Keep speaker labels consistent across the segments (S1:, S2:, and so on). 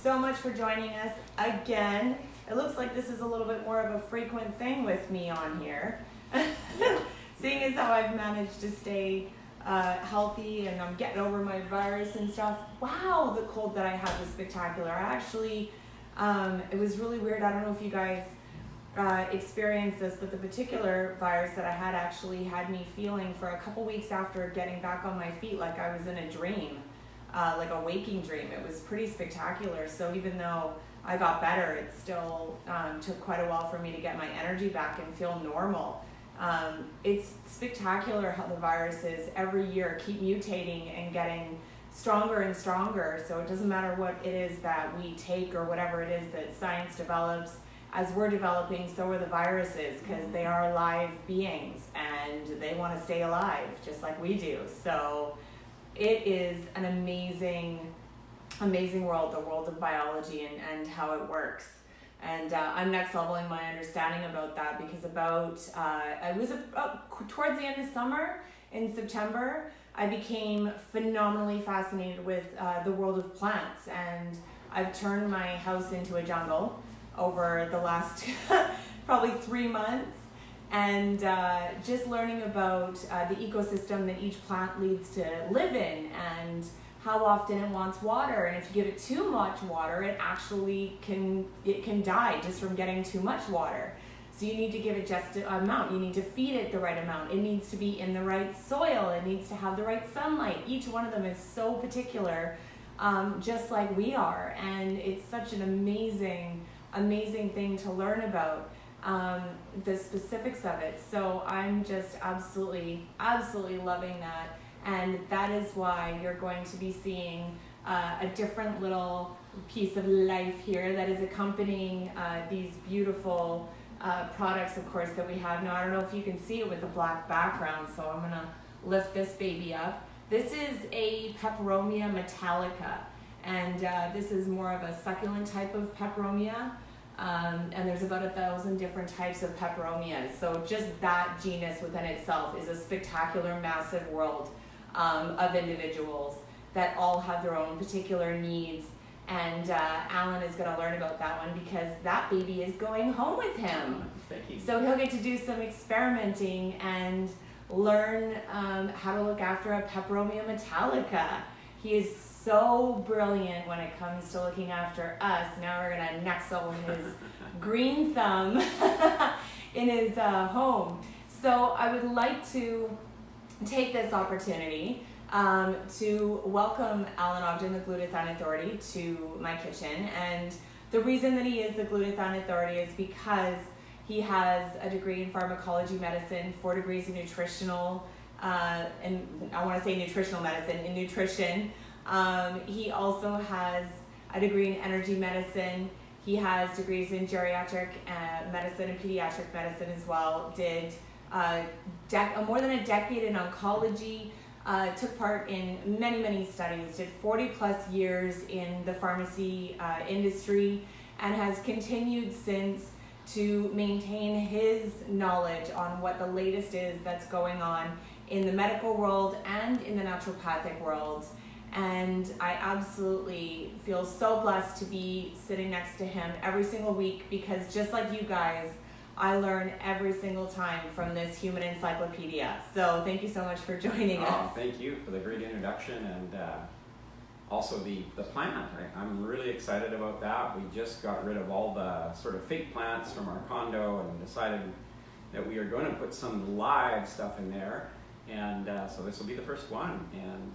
S1: So much for joining us again. It looks like this is a little bit more of a frequent thing with me on here. Seeing as how I've managed to stay healthy and I'm getting over my virus and stuff. Wow, the cold that I had was spectacular. I actually, it was really weird. I don't know if you guys experienced this, but the particular virus that I had actually had me feeling for a couple weeks after getting back on my feet like I was in a dream. Like a waking dream. It was pretty spectacular. So even though I got better, it still took quite a while for me to get my energy back and feel normal. It's spectacular how the viruses every year keep mutating and getting stronger and stronger. So it doesn't matter what it is that we take or whatever it is that science develops. As we're developing, so are the viruses, because they are live beings and they want to stay alive just like we do. So it is an amazing world, the world of biology and how it works. And I'm next leveling my understanding about that because I was towards the end of summer in September, I became phenomenally fascinated with the world of plants. And I've turned my house into a jungle over the last probably 3 months. And just learning about the ecosystem that each plant needs to live in and how often it wants water. And if you give it too much water, it actually can die just from getting too much water. So you need to give it just the amount. You need to feed it the right amount. It needs to be in the right soil. It needs to have the right sunlight. Each one of them is so particular, just like we are. And it's such an amazing thing to learn about. The specifics of it. So I'm just absolutely loving that. And that is why you're going to be seeing a different little piece of life here that is accompanying these beautiful products, of course, that we have. Now, I don't know if you can see it with the black background, so I'm going to lift this baby up. This is a Peperomia metallica, and this is more of a succulent type of peperomia. And there's about 1,000 different types of peperomias. So just that genus within itself is a spectacular, massive world of individuals that all have their own particular needs. And Alan is going to learn about that one because that baby is going home with him.
S2: Thank you.
S1: So he'll get to do some experimenting and learn how to look after a Peperomia metallica. He is so brilliant when it comes to looking after us. Now we're gonna next level his green thumb in his home. So I would like to take this opportunity to welcome Alan Ogden, the Glutathione Authority, to my kitchen. And the reason that he is the Glutathione Authority is because he has a degree in pharmacology medicine, 4 degrees in nutritional, and I want to say nutritional medicine, in nutrition. He also has a degree in energy medicine. He has degrees in geriatric medicine and pediatric medicine as well. Did more than a decade in oncology. Took part in many studies. Did 40 plus years in the pharmacy industry and has continued since to maintain his knowledge on what the latest is that's going on in the medical world and in the naturopathic world. And I absolutely feel so blessed to be sitting next to him every single week because just like you guys, I learn every single time from this human encyclopedia. So thank you so much for joining us.
S2: Thank you for the great introduction and also the plant. I'm really excited about that. We just got rid of all the sort of fake plants from our condo and decided that we are going to put some live stuff in there. And so this will be the first one. And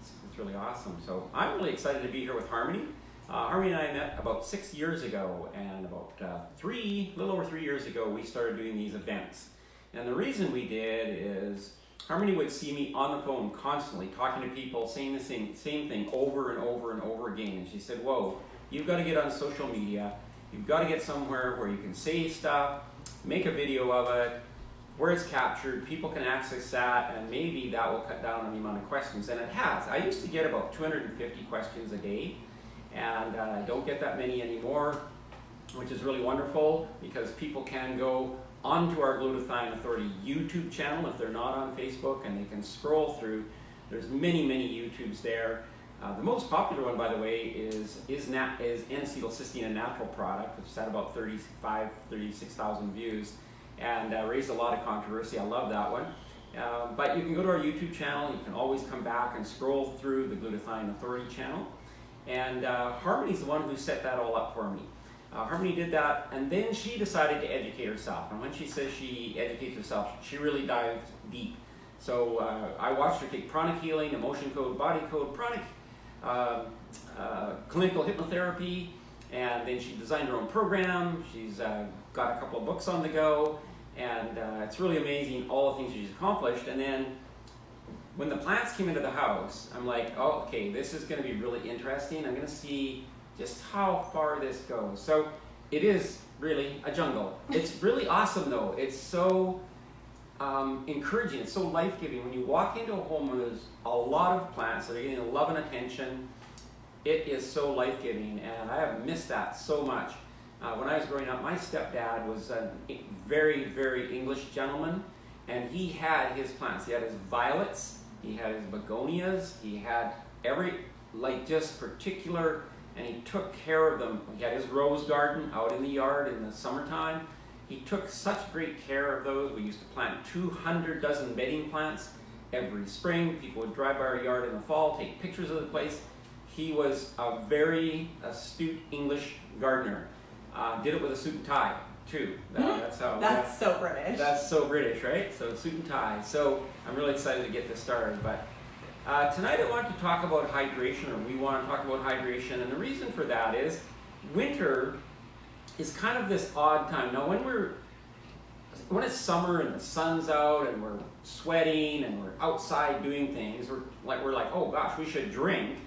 S2: it's really awesome. So I'm really excited to be here with Harmony. Harmony and I met about 6 years ago, and about little over 3 years ago, we started doing these events. And the reason we did is Harmony would see me on the phone constantly talking to people, saying the same thing over and over and over again. And she said, whoa, you've got to get on social media. You've got to get somewhere where you can say stuff, make a video of it, where it's captured, people can access that, and maybe that will cut down on the amount of questions. And it has. I used to get about 250 questions a day, and I don't get that many anymore, which is really wonderful because people can go onto our Glutathione Authority YouTube channel if they're not on Facebook, and they can scroll through. There's many YouTubes there, The most popular one, by the way, is N-acetylcysteine, a natural product, which had about 36,000 views and raised a lot of controversy. I love that one. But you can go to our YouTube channel. You can always come back and scroll through the Glutathione Authority channel. And Harmony's the one who set that all up for me. Harmony did that, and then she decided to educate herself. And when she says she educates herself, she really dives deep. So I watched her take pranic healing, emotion code, body code, pranic, clinical hypnotherapy, and then she designed her own program. She's got a couple of books on the go, and it's really amazing all the things she's accomplished. And then when the plants came into the house, I'm like, oh, okay, this is going to be really interesting. I'm going to see just how far this goes. So it is really a jungle. It's really awesome though. It's so encouraging. It's so life-giving. When you walk into a home where there's a lot of plants that are getting love and attention, it is so life-giving, and I have missed that so much. When I was growing up, my stepdad was a very, very English gentleman, and he had his plants. He had his violets, he had his begonias, he had every, just particular, and he took care of them. He had his rose garden out in the yard in the summertime. He took such great care of those. We used to plant 200 dozen bedding plants every spring. People would drive by our yard in the fall, take pictures of the place. He was a very astute English gardener. Did it with a suit and tie, too. That's how.
S1: That's so British.
S2: That's so British, right? So suit and tie. So I'm really excited to get this started. But tonight I want to talk about hydration, or we want to talk about hydration. And the reason for that is winter is kind of this odd time. Now when it's summer and the sun's out and we're sweating and we're outside doing things, we're like, oh gosh, we should drink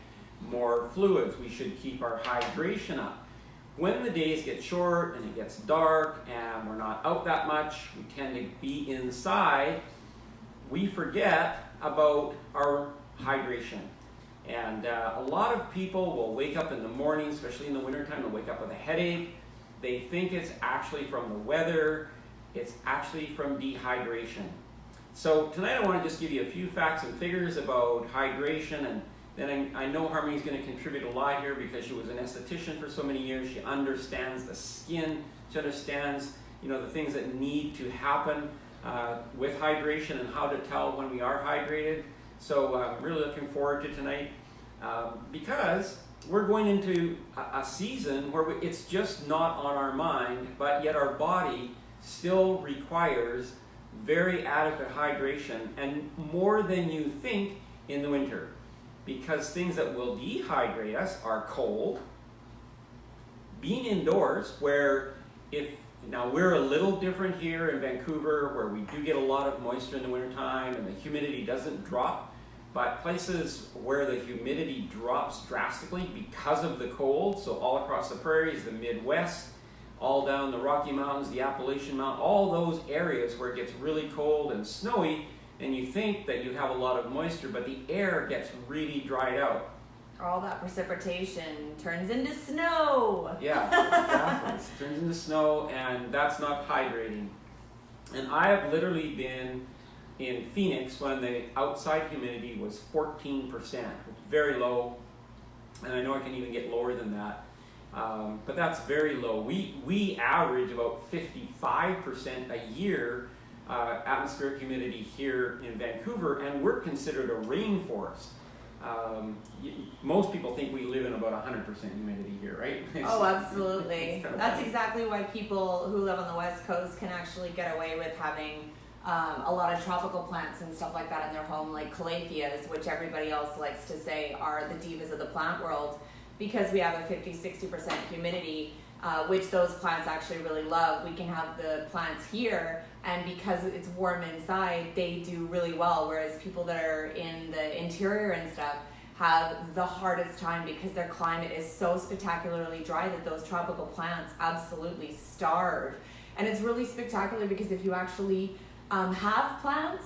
S2: more fluids. We should keep our hydration up. When the days get short and it gets dark and we're not out that much, we tend to be inside, we forget about our hydration. And a lot of people will wake up in the morning, especially in the wintertime, they'll wake up with a headache. They think it's actually from the weather. It's actually from dehydration. So tonight I want to just give you a few facts and figures about hydration, and then I know Harmony's going to contribute a lot here because she was an esthetician for so many years. She understands the skin. She understands, the things that need to happen with hydration and how to tell when we are hydrated. So I'm really looking forward to tonight because we're going into a season where it's just not on our mind, but yet our body still requires very adequate hydration, and more than you think in the winter. Because things that will dehydrate us are cold, being indoors, where now we're a little different here in Vancouver, where we do get a lot of moisture in the wintertime and the humidity doesn't drop, but places where the humidity drops drastically because of the cold, so all across the prairies, the Midwest, all down the Rocky Mountains, the Appalachian Mountains, all those areas where it gets really cold and snowy, and you think that you have a lot of moisture, but the air gets really dried out.
S1: All that precipitation turns into snow.
S2: Yeah, exactly. It turns into snow, and that's not hydrating. And I have literally been in Phoenix when the outside humidity was 14%, which is very low, and I know it can even get lower than that. But that's very low. We average about 55% a year atmospheric humidity here in Vancouver, and we're considered a rainforest. Most people think we live in about 100% humidity here, right?
S1: Oh, absolutely.
S2: It's
S1: That's exactly why people who live on the West Coast can actually get away with having a lot of tropical plants and stuff like that in their home, like calatheas, which everybody else likes to say are the divas of the plant world, because we have a 50-60% humidity, which those plants actually really love. We can have the plants here, and because it's warm inside, they do really well, whereas people that are in the interior and stuff have the hardest time because their climate is so spectacularly dry that those tropical plants absolutely starve. And it's really spectacular because if you actually have plants,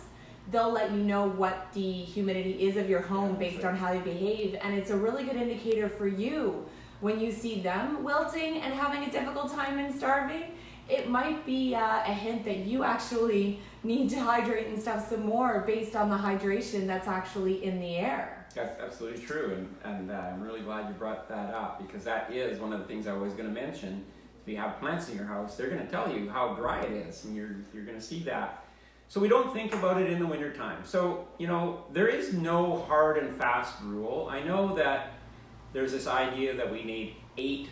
S1: they'll let you know what the humidity is of your home based on how they behave, and it's a really good indicator for you. When you see them wilting and having a difficult time and starving, it might be a hint that you actually need to hydrate and stuff some more based on the hydration that's actually in the air.
S2: That's absolutely true, and I'm really glad you brought that up, because that is one of the things I was going to mention. If you have plants in your house, they're going to tell you how dry it is, and you're going to see that. So we don't think about it in the wintertime. So, there is no hard and fast rule. I know that there's this idea that we need 8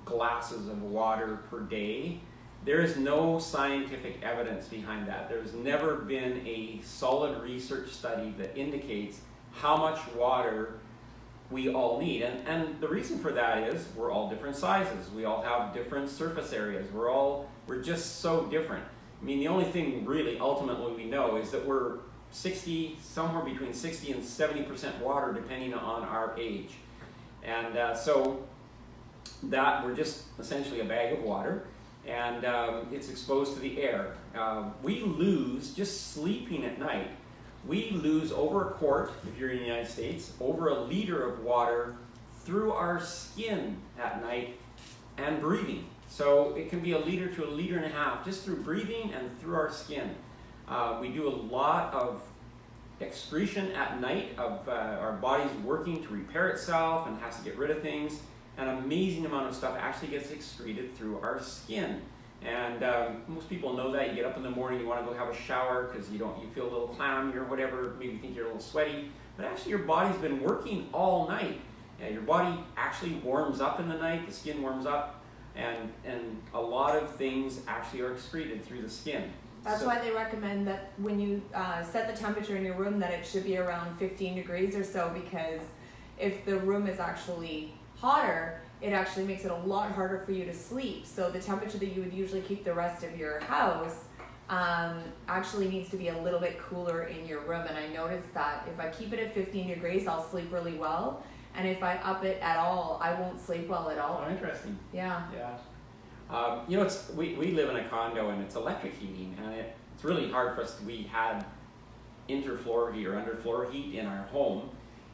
S2: glasses of water per day. There is no scientific evidence behind that. There's never been a solid research study that indicates how much water we all need. And the reason for that is we're all different sizes. We all have different surface areas. We're just so different. I mean, the only thing really ultimately we know is that we're somewhere between 60 and 70% water depending on our age. And so that we're just essentially a bag of water, and it's exposed to the air. We lose, just sleeping at night, we lose over a quart, if you're in the United States, over a liter of water through our skin at night and breathing. So it can be a liter to a liter and a half just through breathing and through our skin. We do a lot of excretion at night of our body's working to repair itself and has to get rid of things. An amazing amount of stuff actually gets excreted through our skin. And most people know that. You get up in the morning, you want to go have a shower because you feel a little clammy or whatever, maybe you think you're a little sweaty, but actually your body's been working all night. And your body actually warms up in the night, the skin warms up, and a lot of things actually are excreted through the skin.
S1: That's why they recommend that when you set the temperature in your room that it should be around 15 degrees or so, because if the room is actually hotter, it actually makes it a lot harder for you to sleep. So the temperature that you would usually keep the rest of your house actually needs to be a little bit cooler in your room. And I noticed that if I keep it at 15 degrees, I'll sleep really well. And if I up it at all, I won't sleep well at all.
S2: Oh, interesting.
S1: Yeah.
S2: Yeah. We live in a condo and it's electric heating, and it's really hard for us. We had interfloor heat or underfloor heat in our home,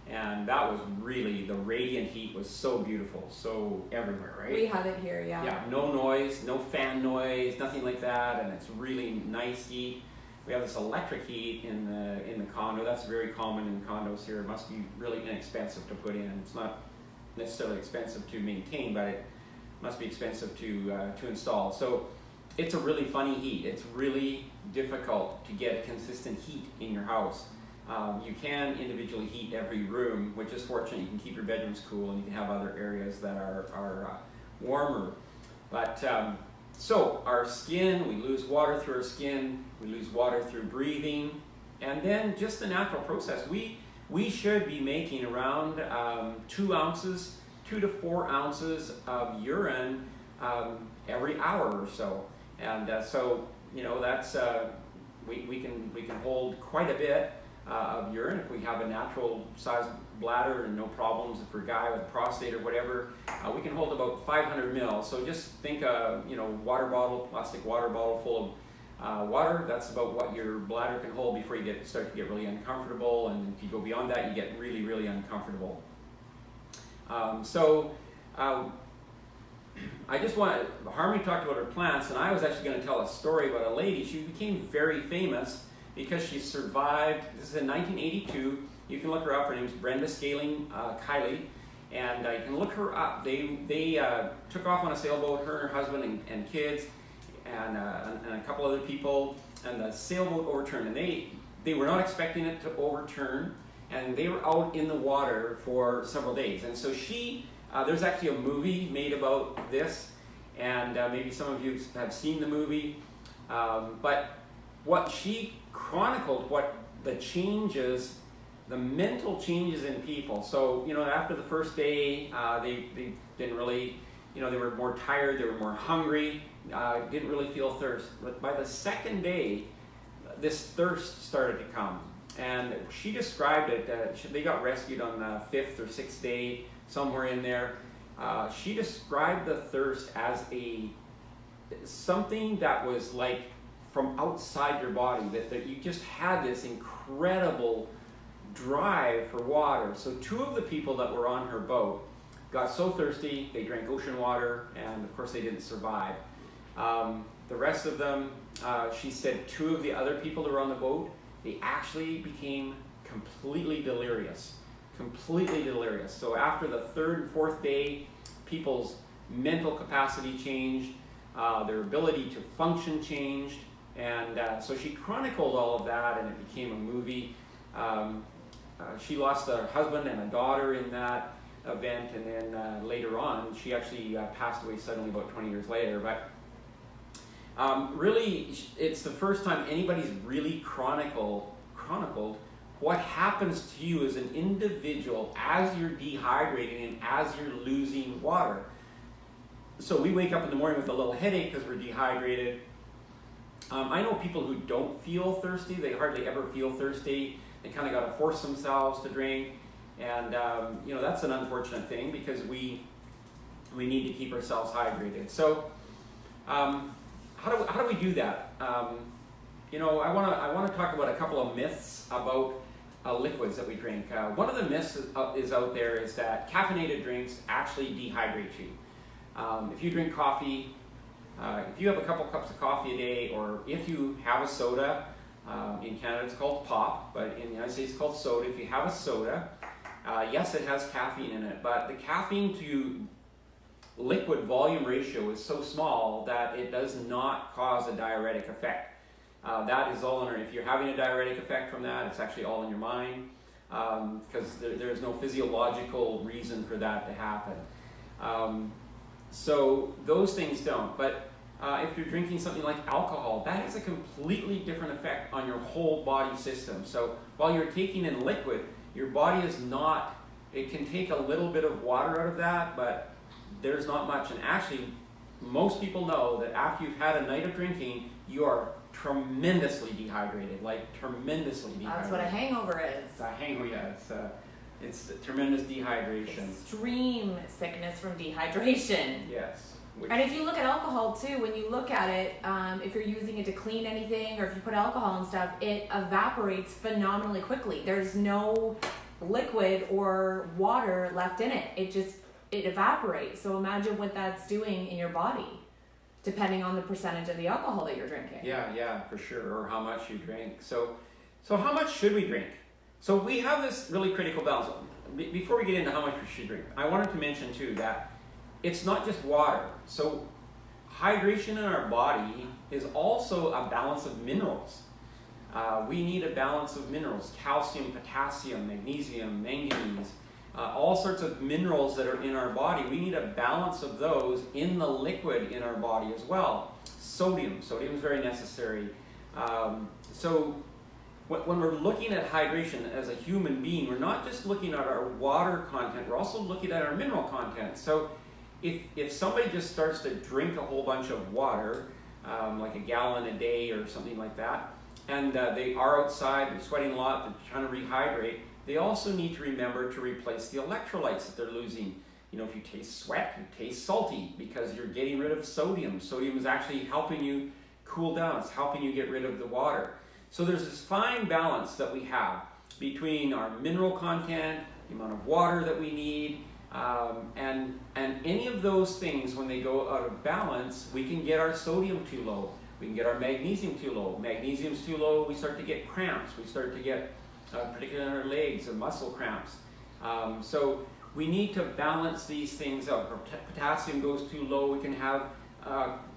S2: and that was really, the radiant heat was so beautiful, so everywhere, right?
S1: We have it here, yeah.
S2: Yeah, no noise, no fan noise, nothing like that, and it's really nice heat. We have this electric heat in the condo. That's very common in condos here. It must be really inexpensive to put in. It's not necessarily expensive to maintain, but it must be expensive to install. So it's a really funny heat. It's really difficult to get consistent heat in your house. You can individually heat every room, which is fortunate. You can keep your bedrooms cool, and you can have other areas that are warmer. But so our skin, we lose water through our skin, we lose water through breathing, and then just the natural process. We should be making around 2 to 4 ounces of urine every hour or so, and so that's we can hold quite a bit of urine if we have a natural sized bladder and no problems. If we're a guy with a prostate or whatever, we can hold about 500 mils. So just think water bottle, plastic water bottle full of water. That's about what your bladder can hold before you start to get really uncomfortable, and if you go beyond that, you get really, really uncomfortable. I just want, Harmony talked about her plants, and I was actually going to tell a story about a lady. She became very famous because she survived. This is in 1982. You can look her up. Her name's Brenda Scaling Kiley, and you can look her up. They took off on a sailboat, her and her husband and kids, and a couple other people, and the sailboat overturned, and they were not expecting it to overturn, and they were out in the water for several days. And so there's actually a movie made about this, and maybe some of you have seen the movie, but what she chronicled, what the changes, the mental changes in people. So, after the first day, they didn't really, they were more tired, they were more hungry, didn't really feel thirst. But by the second day, this thirst started to come. And she described it, they got rescued on the 5th or 6th day, somewhere in there. She described the thirst as something that was like from outside your body, that you just had this incredible drive for water. So 2 of the people that were on her boat got so thirsty, they drank ocean water, and of course they didn't survive. The rest of them, she said 2 of the other people that were on the boat, they actually became completely delirious. completely delirious. So after the third and fourth day, people's mental capacity changed, their ability to function changed, and so she chronicled all of that, and it became a movie. She lost a husband and a daughter in that event, and then later on, she actually passed away suddenly about 20 years later. But really, it's the first time anybody's really chronicled what happens to you as an individual as you're dehydrating and as you're losing water. So we wake up in the morning with a little headache because we're dehydrated. I know people who don't feel thirsty. They hardly ever feel thirsty. They kind of got to force themselves to drink. And that's an unfortunate thing because we need to keep ourselves hydrated. So how do we do that? I want to talk about a couple of myths about liquids that we drink. One of the myths is out there is that caffeinated drinks actually dehydrate you. If you drink coffee, if you have a couple cups of coffee a day, or if you have a soda, in Canada it's called pop, but in the United States it's called soda. If you have a soda, yes, it has caffeine in it, but the caffeine to liquid volume ratio is so small that it does not cause a diuretic effect. That is all if you're having a diuretic effect from that, it's actually all in your mind, because there's no physiological reason for that to happen. So those things don't. But if you're drinking something like alcohol, that has a completely different effect on your whole body system. So while you're taking in liquid, your body is not, it can take a little bit of water out of that, but there's not much. And actually, most people know that after you've had a night of drinking, you are tremendously dehydrated, like tremendously dehydrated.
S1: That's what a hangover is.
S2: A hangover, yeah. It's tremendous dehydration.
S1: Extreme sickness from dehydration.
S2: Yes.
S1: And if you look at alcohol too, when you look at it, if you're using it to clean anything, or if you put alcohol and stuff, it evaporates phenomenally quickly. There's no liquid or water left in it. It evaporates. So imagine what that's doing in your body, depending on the percentage of the alcohol that you're drinking.
S2: Yeah, for sure, or how much you drink. So how much should we drink? So we have this really critical balance. Before we get into how much we should drink, I wanted to mention too that it's not just water. So hydration in our body is also a balance of minerals. We need a balance of minerals: calcium, potassium, magnesium, manganese, all sorts of minerals that are in our body. We need a balance of those in the liquid in our body as well. Sodium is very necessary. So when we're looking at hydration as a human being, we're not just looking at our water content, we're also looking at our mineral content. So if somebody just starts to drink a whole bunch of water, like a gallon a day or something like that, and they are outside, they're sweating a lot, they're trying to rehydrate, they also need to remember to replace the electrolytes that they're losing. If you taste sweat, you taste salty because you're getting rid of sodium. Sodium is actually helping you cool down. It's helping you get rid of the water. So there's this fine balance that we have between our mineral content, the amount of water that we need, and any of those things, when they go out of balance, we can get our sodium too low. We can get our magnesium too low. Magnesium's too low, we start to get cramps. We start to get, particularly on our legs, muscle cramps. So we need to balance these things out. If potassium goes too low, we can have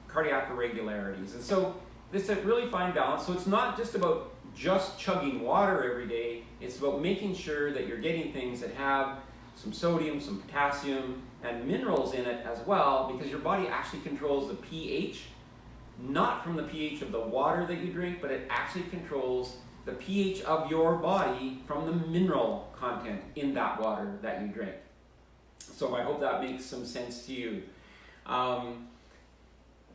S2: cardiac irregularities. And so this is a really fine balance. So it's not just about just chugging water every day. It's about making sure that you're getting things that have some sodium, some potassium, and minerals in it as well, because your body actually controls the pH, not from the pH of the water that you drink, but it actually controls the pH of your body from the mineral content in that water that you drink. So I hope that makes some sense to you. I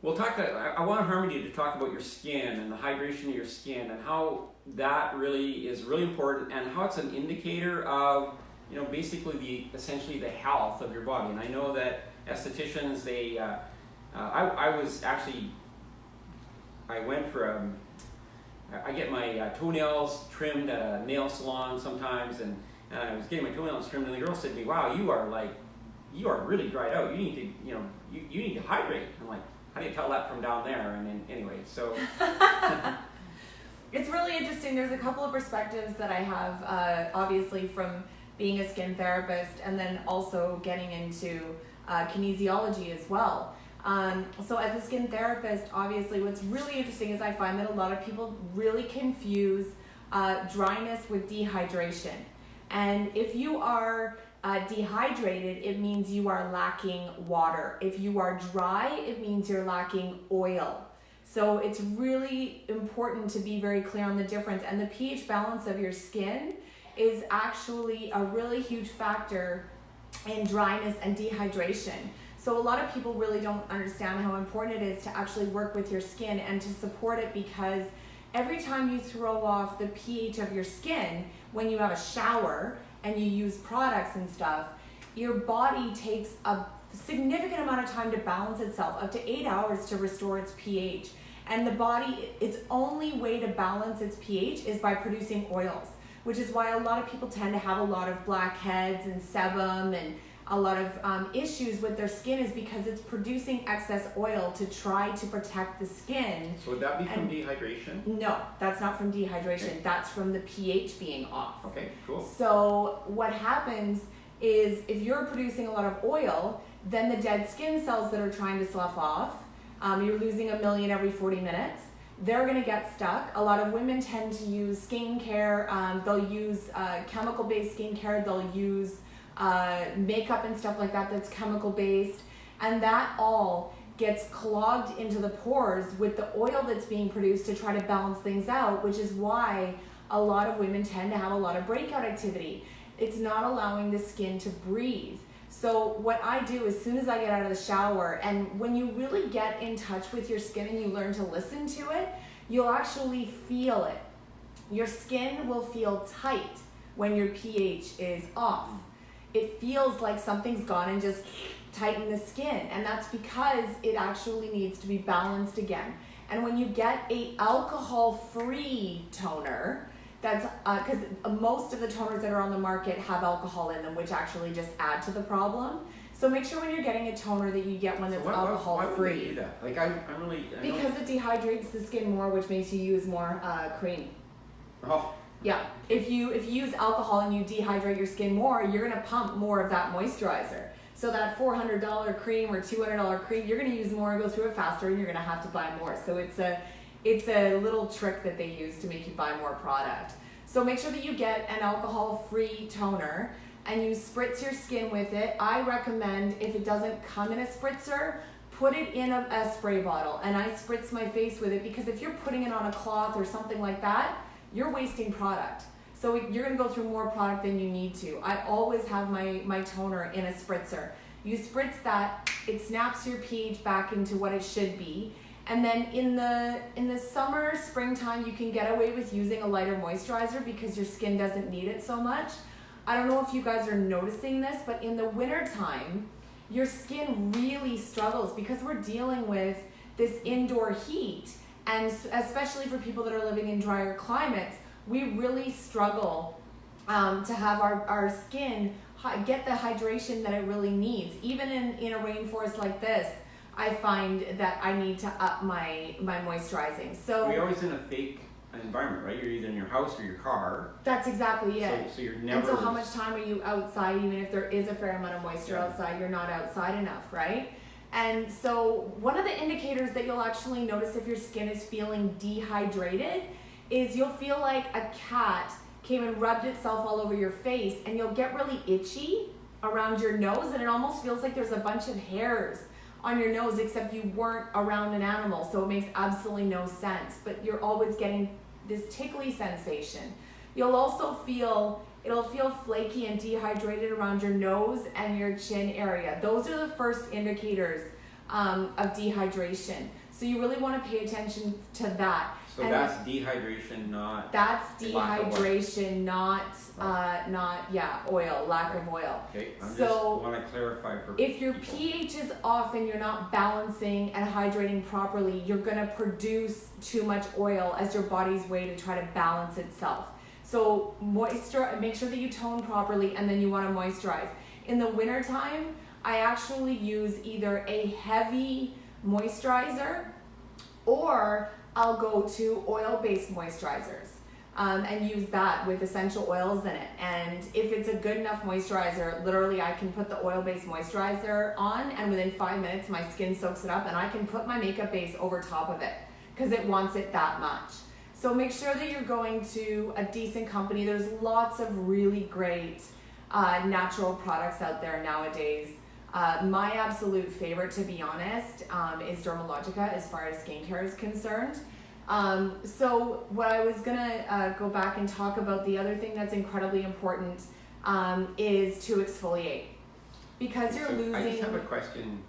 S2: want Harmony to talk about your skin and the hydration of your skin and how that really is really important, and how it's an indicator of, basically essentially the health of your body. And I know that estheticians, I get my toenails trimmed at a nail salon sometimes, and I was getting my toenails trimmed, and the girl said to me, "Wow, you are really dried out. You need to, you need to hydrate." I'm like, how do you tell that from down there? And then anyway, so.
S1: It's really interesting. There's a couple of perspectives that I have, obviously from being a skin therapist, and then also getting into kinesiology as well. So as a skin therapist, obviously what's really interesting is I find that a lot of people really confuse dryness with dehydration. And if you are dehydrated, it means you are lacking water. If you are dry, it means you're lacking oil. So it's really important to be very clear on the difference. And the pH balance of your skin is actually a really huge factor in dryness and dehydration. So a lot of people really don't understand how important it is to actually work with your skin and to support it, because every time you throw off the pH of your skin when you have a shower and you use products and stuff, your body takes a significant amount of time to balance itself, up to 8 hours to restore its pH. And the body, its only way to balance its pH is by producing oils, which is why a lot of people tend to have a lot of blackheads and sebum and a lot of issues with their skin, is because it's producing excess oil to try to protect the skin.
S2: So would that be from dehydration?
S1: No, that's not from dehydration.
S2: Okay.
S1: That's from the pH being off.
S2: Okay, cool.
S1: So what happens is if you're producing a lot of oil, then the dead skin cells that are trying to slough off, you're losing 1 million every 40 minutes. They're gonna get stuck. A lot of women tend to use skincare. They'll use chemical-based skincare. They'll use makeup and stuff like that that's chemical-based. And that all gets clogged into the pores with the oil that's being produced to try to balance things out, which is why a lot of women tend to have a lot of breakout activity. It's not allowing the skin to breathe. So what I do as soon as I get out of the shower, and when you really get in touch with your skin and you learn to listen to it, you'll actually feel it. Your skin will feel tight when your pH is off. It feels like something's gone and just tightened the skin, and that's because it actually needs to be balanced again. And when you get a alcohol-free toner, that's because most of the toners that are on the market have alcohol in them, which actually just add to the problem. So make sure when you're getting a toner that you get one that's alcohol free.
S2: Why would they do that? Like I
S1: because it dehydrates the skin more, which makes you use more cream.
S2: Oh.
S1: Yeah. If you use alcohol and you dehydrate your skin more, you're gonna pump more of that moisturizer. So that $400 cream or $200 cream, you're gonna use more and go through it faster, and you're gonna have to buy more. So it's a little trick that they use to make you buy more product. So make sure that you get an alcohol-free toner and you spritz your skin with it. I recommend, if it doesn't come in a spritzer, put it in a spray bottle. And I spritz my face with it, because if you're putting it on a cloth or something like that, you're wasting product. So you're gonna go through more product than you need to. I always have my toner in a spritzer. You spritz that, it snaps your pH back into what it should be. And then in the summer, springtime, you can get away with using a lighter moisturizer because your skin doesn't need it so much. I don't know if you guys are noticing this, but in the winter time, your skin really struggles because we're dealing with this indoor heat. And especially for people that are living in drier climates, we really struggle to have our skin get the hydration that it really needs. Even in a rainforest like this, I find that I need to up my moisturizing. So
S2: you're always in a fake environment, right? You're either in your house or your car.
S1: That's exactly it.
S2: So you're never.
S1: And so how much time are you outside? Even if there is a fair amount of moisture outside, you're not outside enough, right? And so one of the indicators that you'll actually notice if your skin is feeling dehydrated is you'll feel like a cat came and rubbed itself all over your face, and you'll get really itchy around your nose, and it almost feels like there's a bunch of hairs on your nose, except you weren't around an animal, so it makes absolutely no sense, but you're always getting this tickly sensation. You'll also it'll feel flaky and dehydrated around your nose and your chin area. Those are the first indicators of dehydration. So you really want to pay attention to that.
S2: So and that's dehydration, not.
S1: That's dehydration, not oil, lack of oil.
S2: Okay, I
S1: so
S2: just want to clarify for
S1: if your
S2: people.
S1: pH is off and you're not balancing and hydrating properly, you're gonna produce too much oil as your body's way to try to balance itself. So make sure that you tone properly, and then you want to moisturize. In the wintertime, I actually use either a heavy moisturizer, or I'll go to oil-based moisturizers. and use that with essential oils in it. And if it's a good enough moisturizer, literally I can put the oil-based moisturizer on, and within 5 minutes my skin soaks it up, and I can put my makeup base over top of it because it wants it that much. So make sure that you're going to a decent company. There's lots of really great natural products out there nowadays. My absolute favorite, to be honest, is Dermalogica as far as skincare is concerned. So what I was gonna go back and talk about, the other thing that's incredibly important is to exfoliate, because you're losing.
S2: I just have a question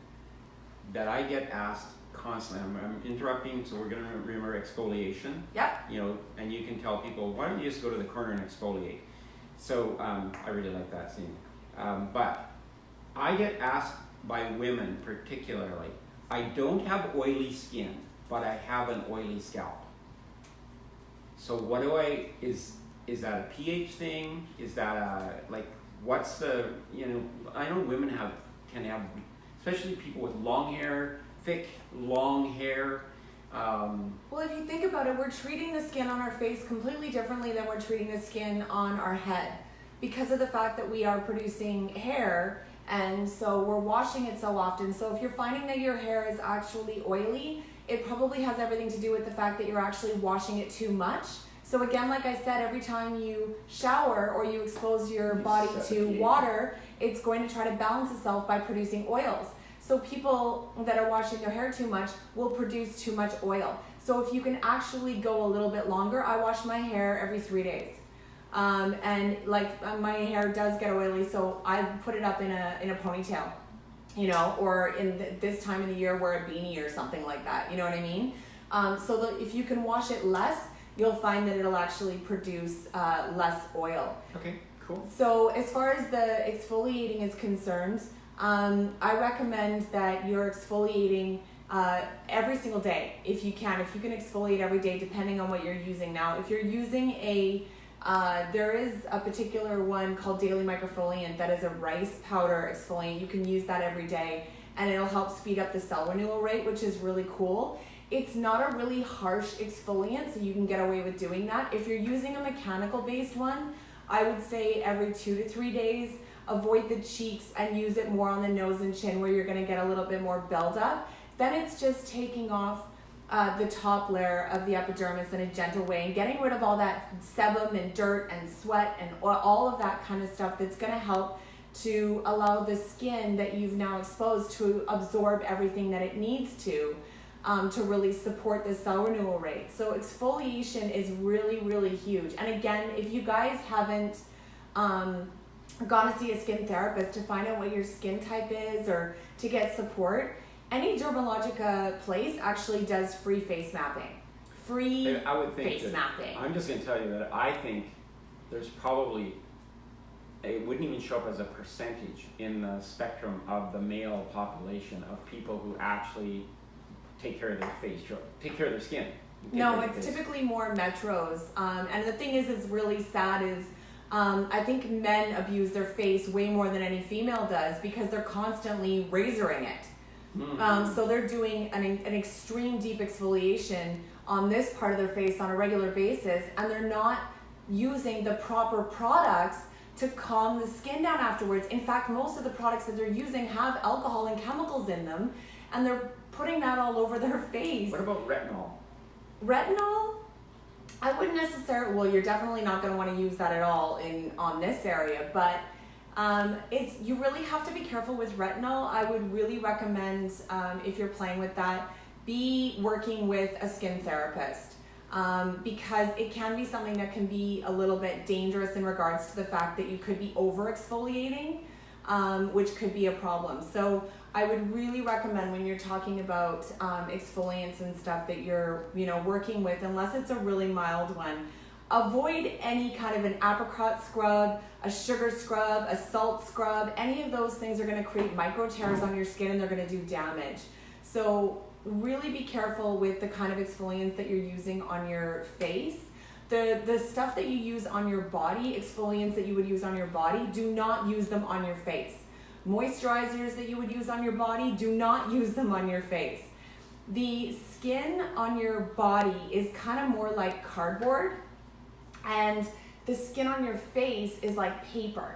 S2: that I get asked constantly. I'm interrupting, so we're gonna remember exfoliation.
S1: Yep.
S2: You know, and you can tell people, why don't you just go to the corner and exfoliate? So I really like that scene. But I get asked by women particularly, I don't have oily skin, but I have an oily scalp. So what do is that a pH thing? Is that what's the, I know women can have, especially people with long hair, thick, long hair.
S1: Well, if you think about it, we're treating the skin on our face completely differently than we're treating the skin on our head, because of the fact that we are producing hair, and so we're washing it so often. So if you're finding that your hair is actually oily, it probably has everything to do with the fact that you're actually washing it too much. So again, like I said, every time you shower or you expose your body to water, it's going to try to balance itself by producing oils. So people that are washing their hair too much will produce too much oil. So if you can actually go a little bit longer, I wash my hair every 3 days. And my hair does get oily, so I put it up in a ponytail, or in this time of the year, wear a beanie or something like that. You know what I mean? So that if you can wash it less, you'll find that it'll actually produce less oil.
S2: Okay, cool.
S1: So as far as the exfoliating is concerned, I recommend that you're exfoliating every single day if you can. If you can exfoliate every day, depending on what you're using. Now, if you're using there is a particular one called Daily Microfoliant that is a rice powder exfoliant. You can use that every day, and it'll help speed up the cell renewal rate, which is really cool. It's not a really harsh exfoliant, so you can get away with doing that. If you're using a mechanical based one, I would say every 2 to 3 days. Avoid the cheeks and use it more on the nose and chin, where you're going to get a little bit more buildup. Then it's just taking off the top layer of the epidermis in a gentle way and getting rid of all that sebum and dirt and sweat and all of that kind of stuff that's going to help to allow the skin that you've now exposed to absorb everything that it needs to really support the cell renewal rate. So exfoliation is really, really huge. And again, if you guys haven't gone to see a skin therapist to find out what your skin type is or to get support, any Dermalogica place actually does free face mapping.
S2: I would think
S1: face mapping.
S2: I'm just going to tell you that I think there's probably, it wouldn't even show up as a percentage in the spectrum of the male population of people who actually take care of their face, take care of their skin.
S1: No, it's typically more metros. And the thing is really sad is, I think men abuse their face way more than any female does because they're constantly razoring it. So they're doing an extreme deep exfoliation on this part of their face on a regular basis, and they're not using the proper products to calm the skin down afterwards. In fact, most of the products that they're using have alcohol and chemicals in them, and they're putting that all over their face.
S2: What about retinol?
S1: Retinol? I wouldn't necessarily, well, you're definitely not going to want to use that at all on this area, but you really have to be careful with retinol. I would really recommend, if you're playing with that, be working with a skin therapist, because it can be something that can be a little bit dangerous in regards to the fact that you could be over exfoliating, which could be a problem. So I would really recommend, when you're talking about exfoliants and stuff that you're working with, unless it's a really mild one, avoid any kind of an apricot scrub, a sugar scrub, a salt scrub. Any of those things are going to create micro tears on your skin, and they're going to do damage. So really be careful with the kind of exfoliants that you're using on your face. The stuff that you use on your body, exfoliants that you would use on your body, do not use them on your face. Moisturizers that you would use on your body, do not use them on your face. The skin on your body is kind of more like cardboard. And the skin on your face is like paper.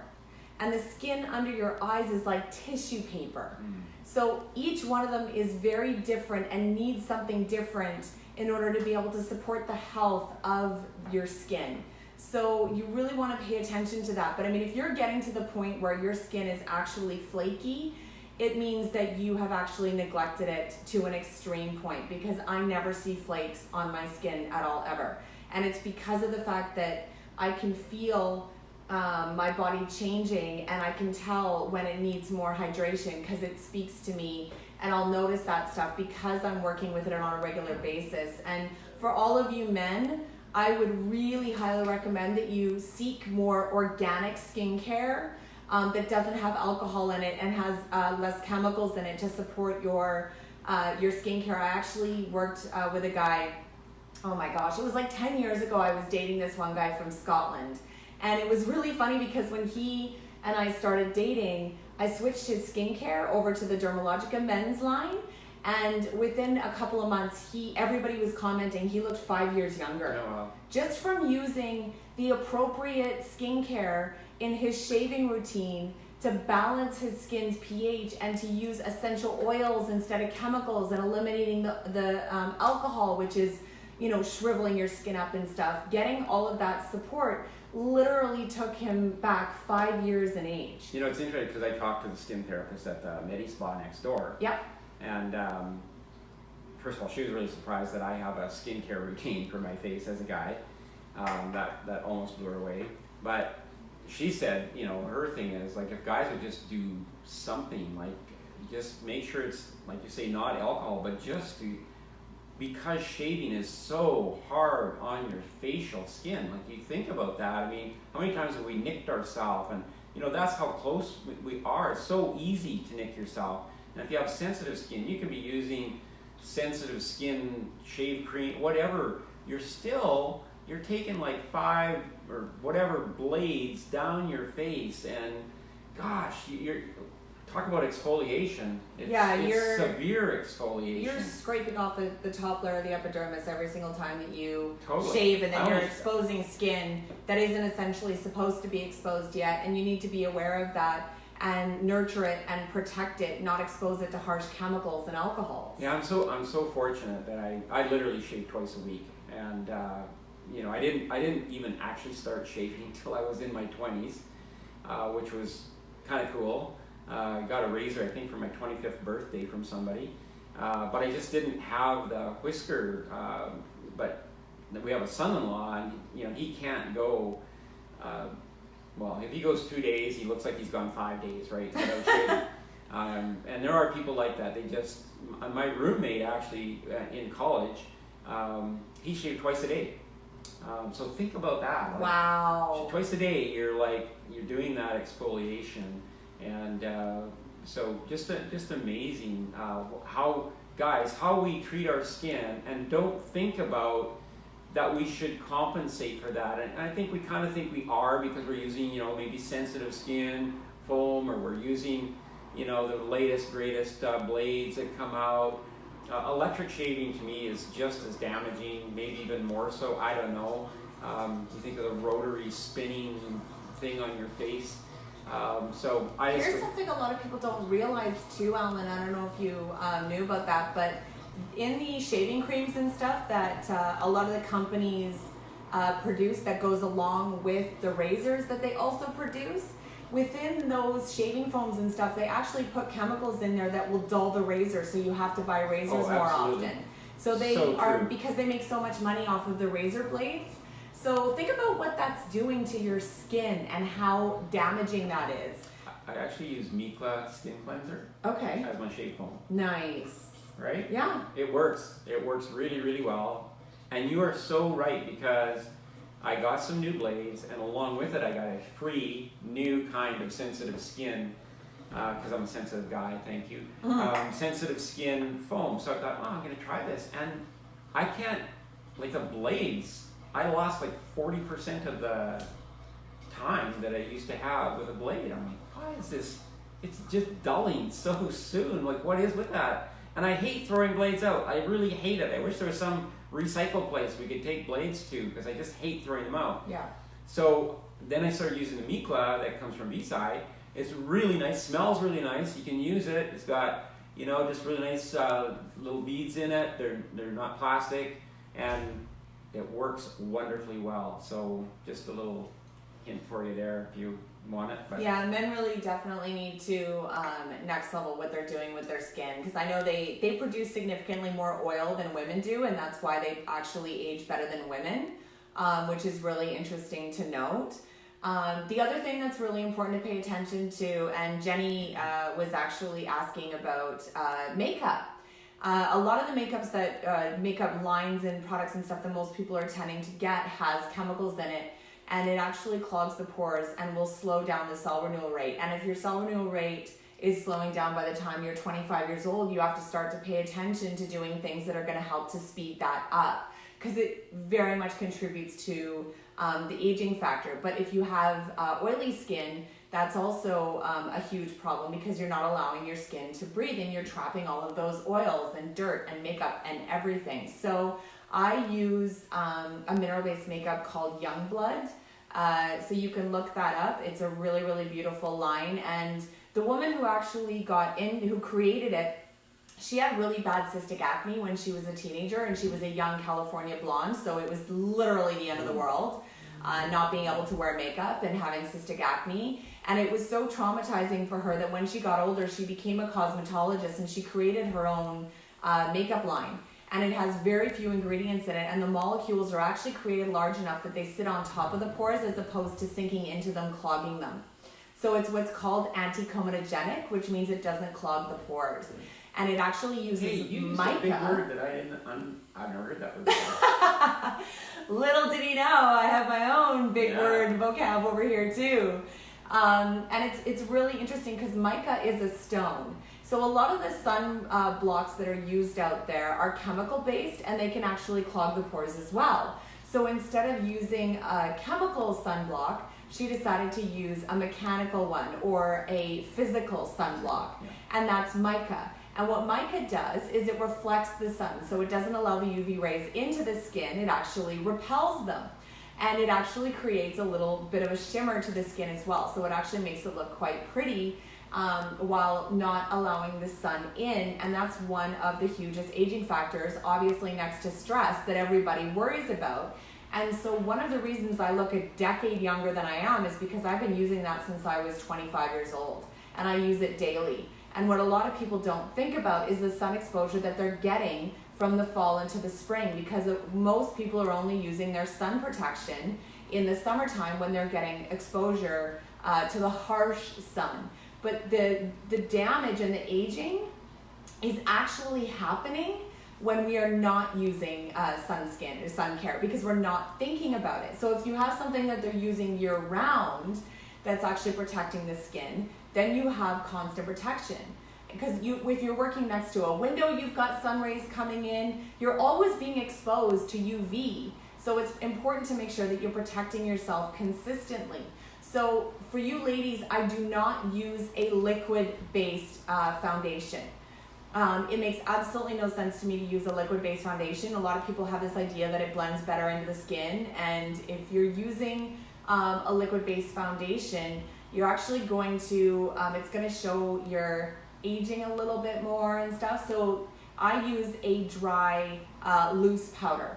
S1: And the skin under your eyes is like tissue paper. So each one of them is very different and needs something different in order to be able to support the health of your skin. So you really want to pay attention to that. But I mean, if you're getting to the point where your skin is actually flaky, it means that you have actually neglected it to an extreme point, because I never see flakes on my skin at all, ever. And it's because of the fact that I can feel my body changing, and I can tell when it needs more hydration because it speaks to me, and I'll notice that stuff because I'm working with it on a regular basis. And for all of you men, I would really highly recommend that you seek more organic skincare that doesn't have alcohol in it and has less chemicals in it to support your skincare. I actually worked with a guy, oh my gosh, it was like 10 years ago. I was dating this one guy from Scotland. And it was really funny because when he and I started dating, I switched his skincare over to the Dermalogica men's line. And within a couple of months, everybody was commenting he looked 5 years younger.
S2: Oh, wow.
S1: Just from using the appropriate skincare in his shaving routine to balance his skin's pH and to use essential oils instead of chemicals, and eliminating the alcohol, which is, you know, shriveling your skin up and stuff. Getting all of that support literally took him back 5 years in age.
S2: You know, it's interesting because I talked to the skin therapist at the Medi Spa next door.
S1: Yep.
S2: And first of all, she was really surprised that I have a skincare routine for my face as a guy. That almost blew her away. But she said, you know, her thing is, like, if guys would just do something, like, just make sure it's, like you say, not alcohol, but just to, because shaving is so hard on your facial skin. Like, you think about that. I mean, how many times have we nicked ourselves? And, you know, that's how close we are. It's so easy to nick yourself. And if you have sensitive skin, you can be using sensitive skin shave cream, whatever. You're taking like 5 or whatever blades down your face, and gosh, you're talk about exfoliation. It's severe exfoliation.
S1: You're scraping off the top layer of the epidermis every single time that you
S2: Totally.
S1: shave, and then you're exposing skin that isn't essentially supposed to be exposed yet, and you need to be aware of that and nurture it and protect it, not expose it to harsh chemicals and alcohols.
S2: Yeah, I'm so fortunate that I literally shave twice a week, and you know, I didn't even actually start shaving until I was in my 20s, which was kind of cool. I got a razor, I think, for my 25th birthday from somebody, but I just didn't have the whisker. But we have a son-in-law, and you know, he can't go. Well, if he goes 2 days, he looks like he's gone 5 days, right? Without shaving. And there are people like that. They just. My roommate actually in college, he shaved twice a day. So think about that. Like,
S1: wow.
S2: Twice a day, you're doing that exfoliation, and so just amazing how we treat our skin, and don't think about that we should compensate for that. And I think we kind of think we are, because we're using, you know, maybe sensitive skin foam, or we're using, you know, the latest greatest blades that come out. Electric shaving to me is just as damaging, maybe even more so. I don't know. You think of the rotary spinning thing on your face. So
S1: here's something a lot of people don't realize too, Alan. I don't know if you knew about that, but in the shaving creams and stuff that a lot of the companies produce that goes along with the razors that they also produce, within those shaving foams and stuff, they actually put chemicals in there that will dull the razor, so you have to buy razors more often. So they are, because they make so much money off of the razor blades. So think about what that's doing to your skin and how damaging that is.
S2: I actually use Mikla skin cleanser.
S1: Okay.
S2: As my shave foam.
S1: Nice.
S2: Right?
S1: Yeah.
S2: It works. It works really, really well. And you are so right, because I got some new blades, and along with it, I got a free new kind of sensitive skin, because I'm a sensitive guy, thank you. Sensitive skin foam. So I thought, I'm going to try this. And I can't, like the blades, I lost like 40% of the time that I used to have with a blade. I'm like, why is this? It's just dulling so soon. Like, what is with that? And I hate throwing blades out. I really hate it. I wish there was some recycle place we could take blades to, because I just hate throwing them out.
S1: Yeah.
S2: So then I started using the Mikla that comes from V-Side. It's really nice, smells really nice. You can use it. It's got, you know, just really nice little beads in it. They're not plastic, and it works wonderfully well. So just a little hint for you there if you want it. But
S1: yeah, men really definitely need to next level what they're doing with their skin, because I know they produce significantly more oil than women do, and that's why they actually age better than women, which is really interesting to note. The other thing that's really important to pay attention to, and Jenny was actually asking about makeup. A lot of the makeups that makeup lines and products and stuff that most people are tending to get has chemicals in it, and it actually clogs the pores and will slow down the cell renewal rate. And if your cell renewal rate is slowing down by the time you're 25 years old, you have to start to pay attention to doing things that are going to help to speed that up, because it very much contributes to the aging factor. But if you have oily skin, that's also a huge problem, because you're not allowing your skin to breathe, and you're trapping all of those oils and dirt and makeup and everything. So I use a mineral-based makeup called Youngblood. So you can look that up. It's a really, really beautiful line. And the woman who actually who created it, she had really bad cystic acne when she was a teenager, and she was a young California blonde. So it was literally the end of the world, not being able to wear makeup and having cystic acne. And it was so traumatizing for her that when she got older, she became a cosmetologist, and she created her own makeup line. And it has very few ingredients in it, and the molecules are actually created large enough that they sit on top of the pores as opposed to sinking into them, clogging them. So it's what's called anti-comedogenic, which means it doesn't clog the pores. And it actually uses mica.
S2: A big word that I've never heard that word before.
S1: Little did he know, I have my own big word vocab over here too. And it's really interesting, because mica is a stone. So a lot of the sun blocks that are used out there are chemical based, and they can actually clog the pores as well. So instead of using a chemical sunblock, she decided to use a mechanical one, or a physical sunblock, and that's mica. And what mica does is it reflects the sun, so it doesn't allow the UV rays into the skin, it actually repels them. And it actually creates a little bit of a shimmer to the skin as well, so it actually makes it look quite pretty, while not allowing the sun in. And that's one of the hugest aging factors, obviously next to stress, that everybody worries about. And so one of the reasons I look a decade younger than I am is because I've been using that since I was 25 years old, and I use it daily. And what a lot of people don't think about is the sun exposure that they're getting from the fall into the spring, because most people are only using their sun protection in the summertime when they're getting exposure to the harsh sun. But the damage and the aging is actually happening when we are not using sun care, because we're not thinking about it. So if you have something that they're using year round that's actually protecting the skin, then you have constant protection. Because if you're working next to a window, you've got sun rays coming in, you're always being exposed to UV. So it's important to make sure that you're protecting yourself consistently. So for you ladies, I do not use a liquid-based foundation. It makes absolutely no sense to me to use a liquid-based foundation. A lot of people have this idea that it blends better into the skin, and if you're using a liquid-based foundation, you're actually going to, it's going to show your aging a little bit more and stuff. So I use a dry, loose powder.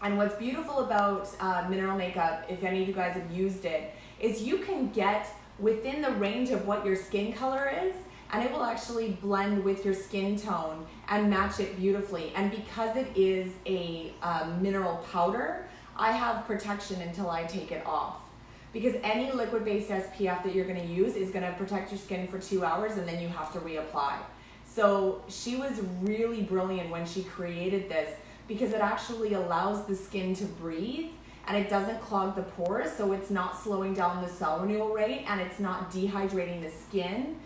S1: And what's beautiful about mineral makeup, if any of you guys have used it, is you can get within the range of what your skin color is, and it will actually blend with your skin tone and match it beautifully. And because it is a mineral powder, I have protection until I take it off. Because any liquid-based SPF that you're going to use is going to protect your skin for 2 hours, and then you have to reapply. So she was really brilliant when she created this, because it actually allows the skin to breathe, and it doesn't clog the pores, so it's not slowing down the cell renewal rate, and it's not dehydrating the skin.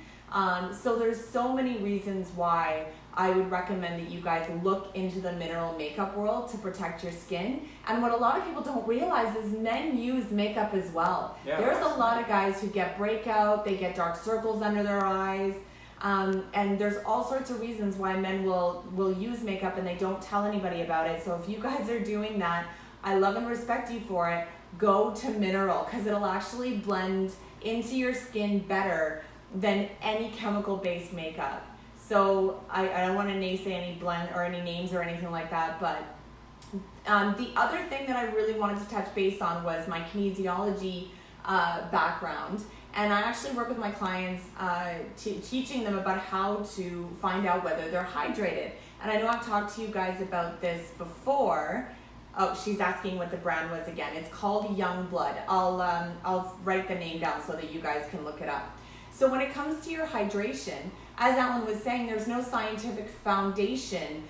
S1: So there's so many reasons why I would recommend that you guys look into the mineral makeup world to protect your skin. And what a lot of people don't realize is men use makeup as well. There's a lot of guys who get breakout, they get dark circles under their eyes, And there's all sorts of reasons why men will use makeup and they don't tell anybody about it. So if you guys are doing that, I love and respect you for it. Go to mineral, because it'll actually blend into your skin better than any chemical-based makeup. So I don't want to naysay any blend or any names or anything like that, but the other thing that I really wanted to touch base on was my kinesiology background. And I actually work with my clients teaching them about how to find out whether they're hydrated. And I know I've talked to you guys about this before. Oh, she's asking what the brand was again. It's called Young Blood. I'll write the name down so that you guys can look it up. So when it comes to your hydration, as Alan was saying, there's no scientific foundation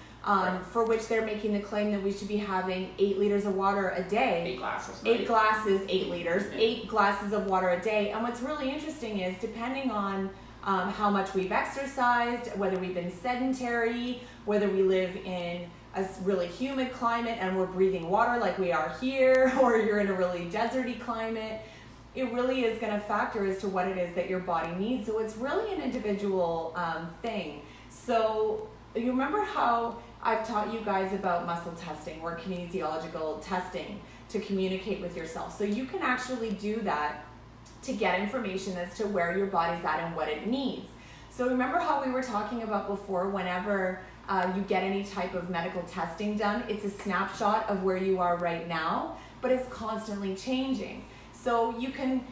S1: for which they're making the claim that we should be having 8 liters of water a day.
S2: 8 glasses.
S1: 8 glasses, 8 liters, 8 glasses of water a day. And what's really interesting is depending on how much we've exercised, whether we've been sedentary, whether we live in a really humid climate and we're breathing water like we are here, or you're in a really deserty climate, it really is going to factor as to what it is that your body needs. So it's really an individual thing. So you remember how I've taught you guys about muscle testing or kinesiological testing to communicate with yourself. So you can actually do that to get information as to where your body's at and what it needs. So remember how we were talking about before, whenever you get any type of medical testing done, it's a snapshot of where you are right now, but it's constantly changing. So you can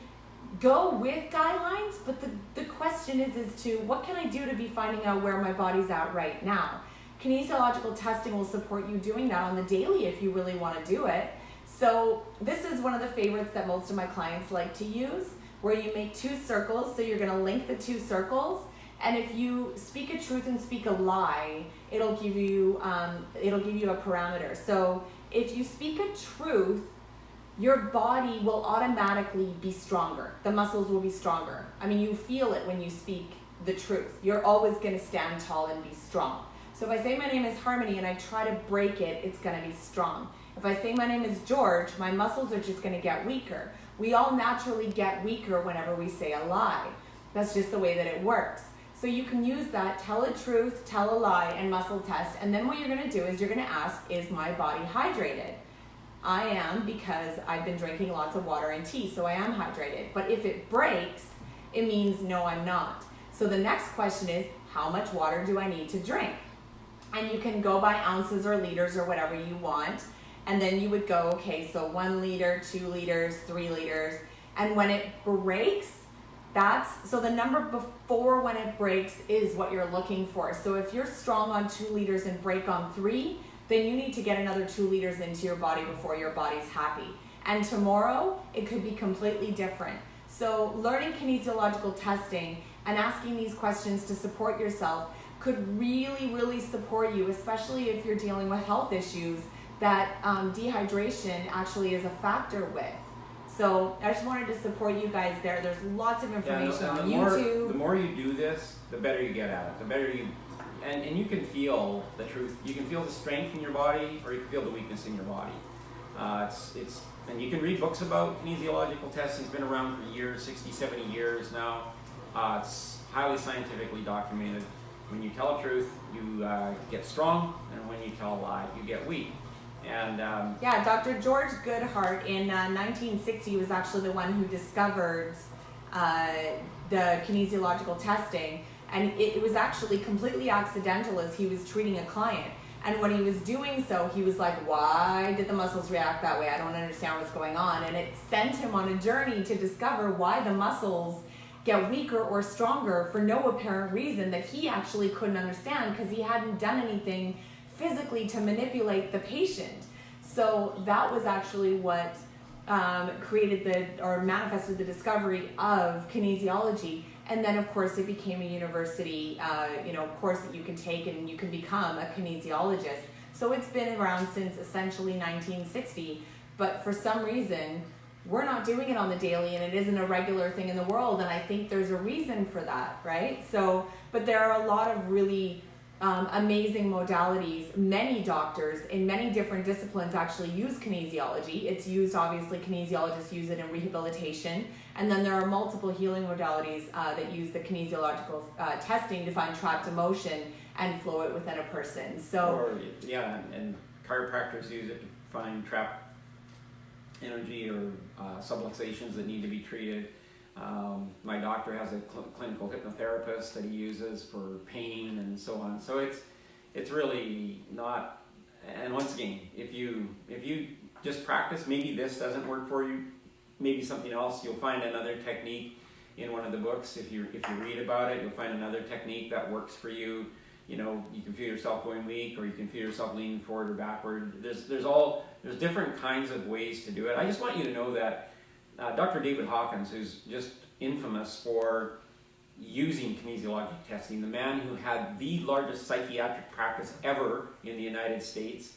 S1: go with guidelines, but the question is to what can I do to be finding out where my body's at right now? Kinesiological testing will support you doing that on the daily if you really want to do it. So this is one of the favorites that most of my clients like to use, where you make 2 circles. So you're going to link the 2 circles, and if you speak a truth and speak a lie, it'll give you a parameter. So if you speak a truth, your body will automatically be stronger. The muscles will be stronger. I mean, you feel it when you speak the truth. You're always going to stand tall and be strong. So if I say my name is Harmony and I try to break it, it's going to be strong. If I say my name is George, my muscles are just going to get weaker. We all naturally get weaker whenever we say a lie. That's just the way that it works. So you can use that, tell a truth, tell a lie, and muscle test. And then what you're going to do is you're going to ask, is my body hydrated? I am, because I've been drinking lots of water and tea, so I am hydrated. But if it breaks, it means no, I'm not. So the next question is, how much water do I need to drink? And you can go by ounces or liters or whatever you want. And then you would go, okay, so 1 liter, 2 liters, 3 liters. And when it breaks, so the number before when it breaks is what you're looking for. So if you're strong on 2 liters and break on 3, then you need to get another 2 liters into your body before your body's happy. And tomorrow, it could be completely different. So learning kinesiological testing and asking these questions to support yourself could really, really support you, especially if you're dealing with health issues that dehydration actually is a factor with. So I just wanted to support you guys there. There's lots of information on YouTube.
S2: The more you do this, the better you get at it. The better you, and you can feel the truth. You can feel the strength in your body, or you can feel the weakness in your body. And you can read books about kinesiological testing. It's been around for years, 60, 70 years now. It's highly scientifically documented. When you tell a truth, you get strong, and when you tell a lie, you get weak. And
S1: yeah, Dr. George Goodhart in 1960 was actually the one who discovered the kinesiological testing, and it was actually completely accidental as he was treating a client. And when he was doing so, he was like, why did the muscles react that way? I don't understand what's going on. And it sent him on a journey to discover why the muscles get weaker or stronger for no apparent reason that he actually couldn't understand, because he hadn't done anything physically to manipulate the patient. So that was actually what manifested the discovery of kinesiology. And then, of course, it became a university, course that you can take, and you can become a kinesiologist. So it's been around since essentially 1960, but for some reason, we're not doing it on the daily, and it isn't a regular thing in the world. And I think there's a reason for that, right? So, but there are a lot of really amazing modalities. Many doctors in many different disciplines actually use kinesiology. It's used, obviously, kinesiologists use it in rehabilitation. And then there are multiple healing modalities that use the kinesiological testing to find trapped emotion and flow it within a person. So,
S2: and chiropractors use it to find trapped energy or subluxations that need to be treated. My doctor has a clinical hypnotherapist that he uses for pain and so on. So it's really not. And once again, if you just practice, maybe this doesn't work for you, maybe something else. You'll find another technique in one of the books. If you read about it, you'll find another technique that works for you. You know, you can feel yourself going weak, or you can feel yourself leaning forward or backward. There's different kinds of ways to do it. I just want you to know that Dr. David Hawkins, who's just infamous for using kinesiologic testing, the man who had the largest psychiatric practice ever in the United States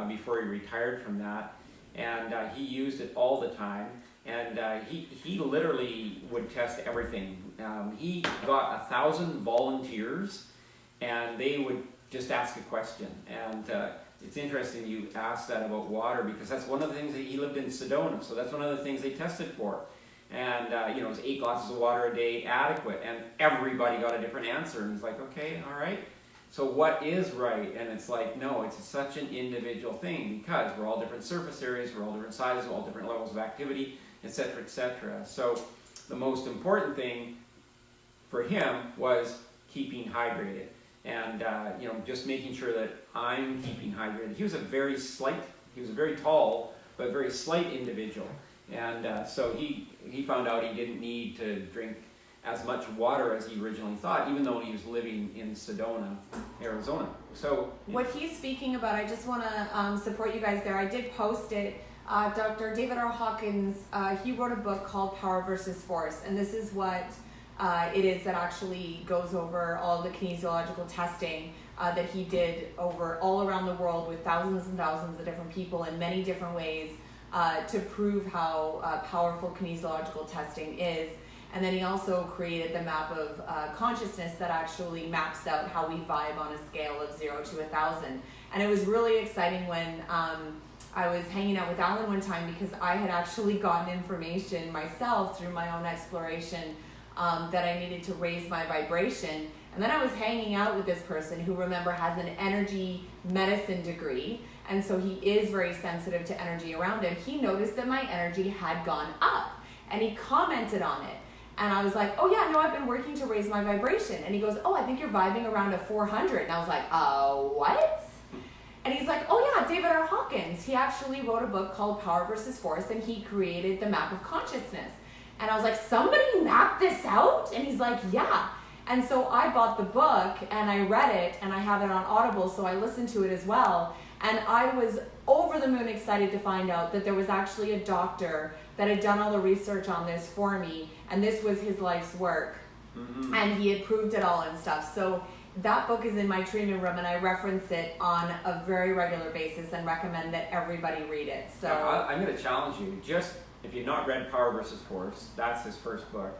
S2: before he retired from that, and he used it all the time, and he literally would test everything. He got 1,000 volunteers, and they would just ask a question. And it's interesting you asked that about water, because that's one of the things that he lived in Sedona, so that's one of the things they tested for. And it was 8 glasses of water a day adequate, and everybody got a different answer. And he's like, okay, all right. So what is right? And it's like, no, it's such an individual thing, because we're all different surface areas, we're all different sizes, we're all different levels of activity, etc., etc. So the most important thing for him was keeping hydrated. And just making sure that I'm keeping hydrated. He was a very tall but very slight individual, and so he found out he didn't need to drink as much water as he originally thought, even though he was living in Sedona, Arizona. So
S1: what he's speaking about, I just want to support you guys there. I did post it. Dr. David R. Hawkins, he wrote a book called Power versus Force, and this is what it is that actually goes over all the kinesiological testing that he did over all around the world with thousands and thousands of different people in many different ways to prove how powerful kinesiological testing is. And then he also created the map of consciousness that actually maps out how we vibe on a scale of 0 to 1,000. And it was really exciting when I was hanging out with Alan one time, because I had actually gotten information myself through my own exploration that I needed to raise my vibration. And then I was hanging out with this person who, remember, has an energy medicine degree, and so he is very sensitive to energy around him. He noticed that my energy had gone up, and he commented on it. And I was like, oh yeah, no, I've been working to raise my vibration. And he goes, oh, I think you're vibing around a 400. And I was like, what? And he's like, oh yeah, David R. Hawkins. He actually wrote a book called Power versus Force, and he created the map of consciousness. And I was like, somebody mapped this out? And he's like, yeah. And so I bought the book and I read it, and I have it on Audible, so I listened to it as well. And I was over the moon excited to find out that there was actually a doctor that had done all the research on this for me, and this was his life's work. Mm-hmm. And he had proved it all and stuff. So that book is in my treatment room, and I reference it on a very regular basis and recommend that everybody read it. So
S2: now, I'm going to challenge you. Just if you've not read Power versus Force, that's his first book.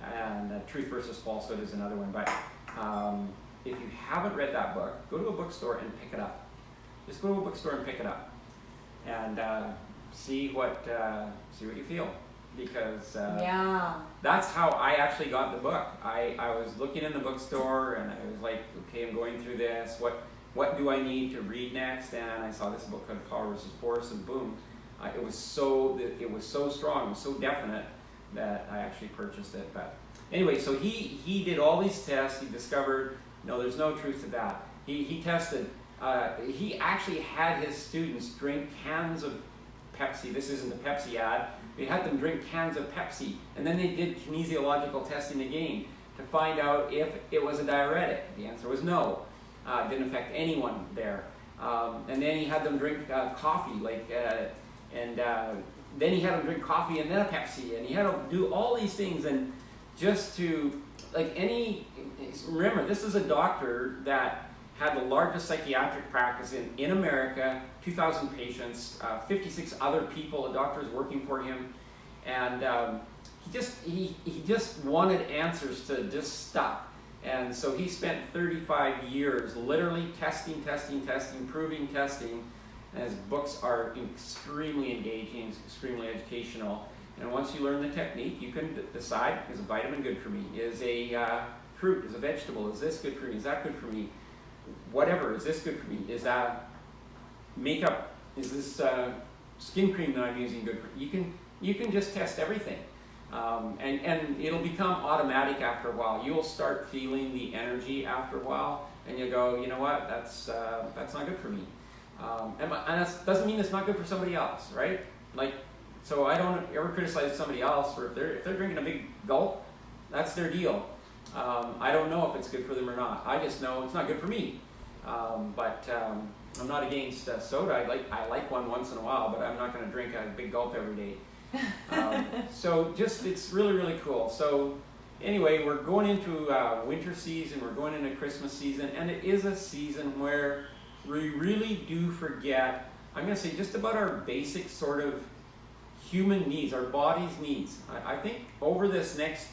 S2: And Truth versus Falsehood is another one. But if you haven't read that book, go to a bookstore and pick it up. Just go to a bookstore and pick it up, and see what you feel. Because that's how I actually got the book. I was looking in the bookstore, and I was like, okay, I'm going through this. What do I need to read next? And I saw this book called Power versus Force, and boom, it was so strong, it was so definite that I actually purchased it. But anyway, so he did all these tests. He discovered no, there's no truth to that. He tested. He actually had his students drink cans of Pepsi. This isn't a Pepsi ad. They had them drink cans of Pepsi, and then they did kinesiological testing again to find out if it was a diuretic. The answer was no. It didn't affect anyone there. And then he had them drink coffee, and then he had them drink coffee and then a Pepsi, and he had to do all these things, and just to, remember, this is a doctor that had the largest psychiatric practice in America, 2,000 patients, 56 other people, doctors working for him, and he just wanted answers to just stuff. And so he spent 35 years literally testing, proving, testing. And his books are extremely engaging, extremely educational. And once you learn the technique, you can decide, is a vitamin good for me? Is a fruit, is a vegetable, is this good for me? Is that good for me? Whatever, is this good for me? Is that makeup, is this skin cream that I'm using good for me? You can just test everything. And it'll become automatic after a while. You'll start feeling the energy after a while, and you'll go, you know what, that's not good for me. And that doesn't mean it's not good for somebody else, right? Like, so I don't ever criticize somebody else for if they're drinking a big gulp, that's their deal. I don't know if it's good for them or not. I just know it's not good for me. But I'm not against soda. I like one once in a while, but I'm not going to drink a big gulp every day. So just, it's really, really cool. So anyway, we're going into winter season, we're going into Christmas season, and it is a season where we really do forget, I'm going to say, just about our basic sort of human needs, our body's needs. I think over this next,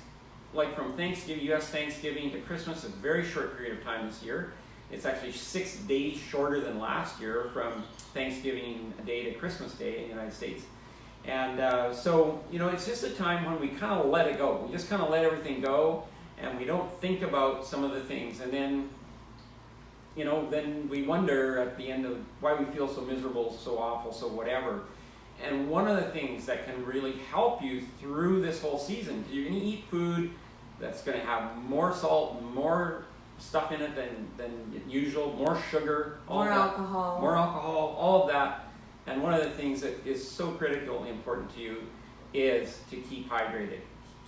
S2: like from Thanksgiving, U.S. Thanksgiving to Christmas, a very short period of time this year. It's actually 6 days shorter than last year from Thanksgiving Day to Christmas Day in the United States. And so, you know, it's just a time when we kind of let it go. We just kind of let everything go, and we don't think about some of the things. And then, you know, then we wonder at the end of why we feel so miserable, so awful, so whatever. And one of the things that can really help you through this whole season, you're going to eat food that's going to have more salt, more stuff in it than usual, more sugar,
S1: more alcohol,
S2: all of that. And one of the things that is so critically important to you is to keep hydrated.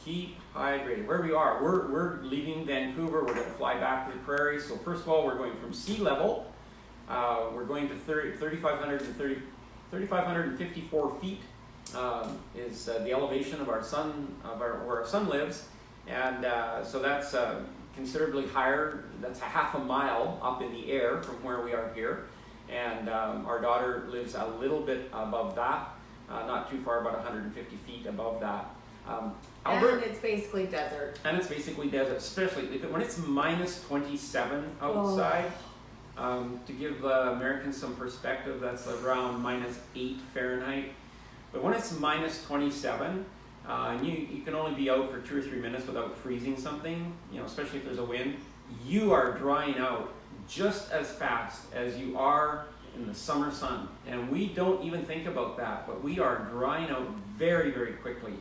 S2: Keep hydrated. Where we are, we're leaving Vancouver. We're going to fly back to the prairies. So first of all, we're going from sea level. We're going to 3,554 feet is the elevation of our sun, where our sun lives, and so that's considerably higher. That's a half a mile up in the air from where we are here, and our daughter lives a little bit above that, not too far, about 150 feet above that.
S1: And it's basically desert.
S2: And it's basically desert, especially when it's minus 27 outside. To give Americans some perspective, that's around minus 8 Fahrenheit. But when it's minus 27, and you can only be out for 2 or 3 minutes without freezing something, you know, especially if there's a wind, you are drying out just as fast as you are in the summer sun. And we don't even think about that, but we are drying out very, very quickly.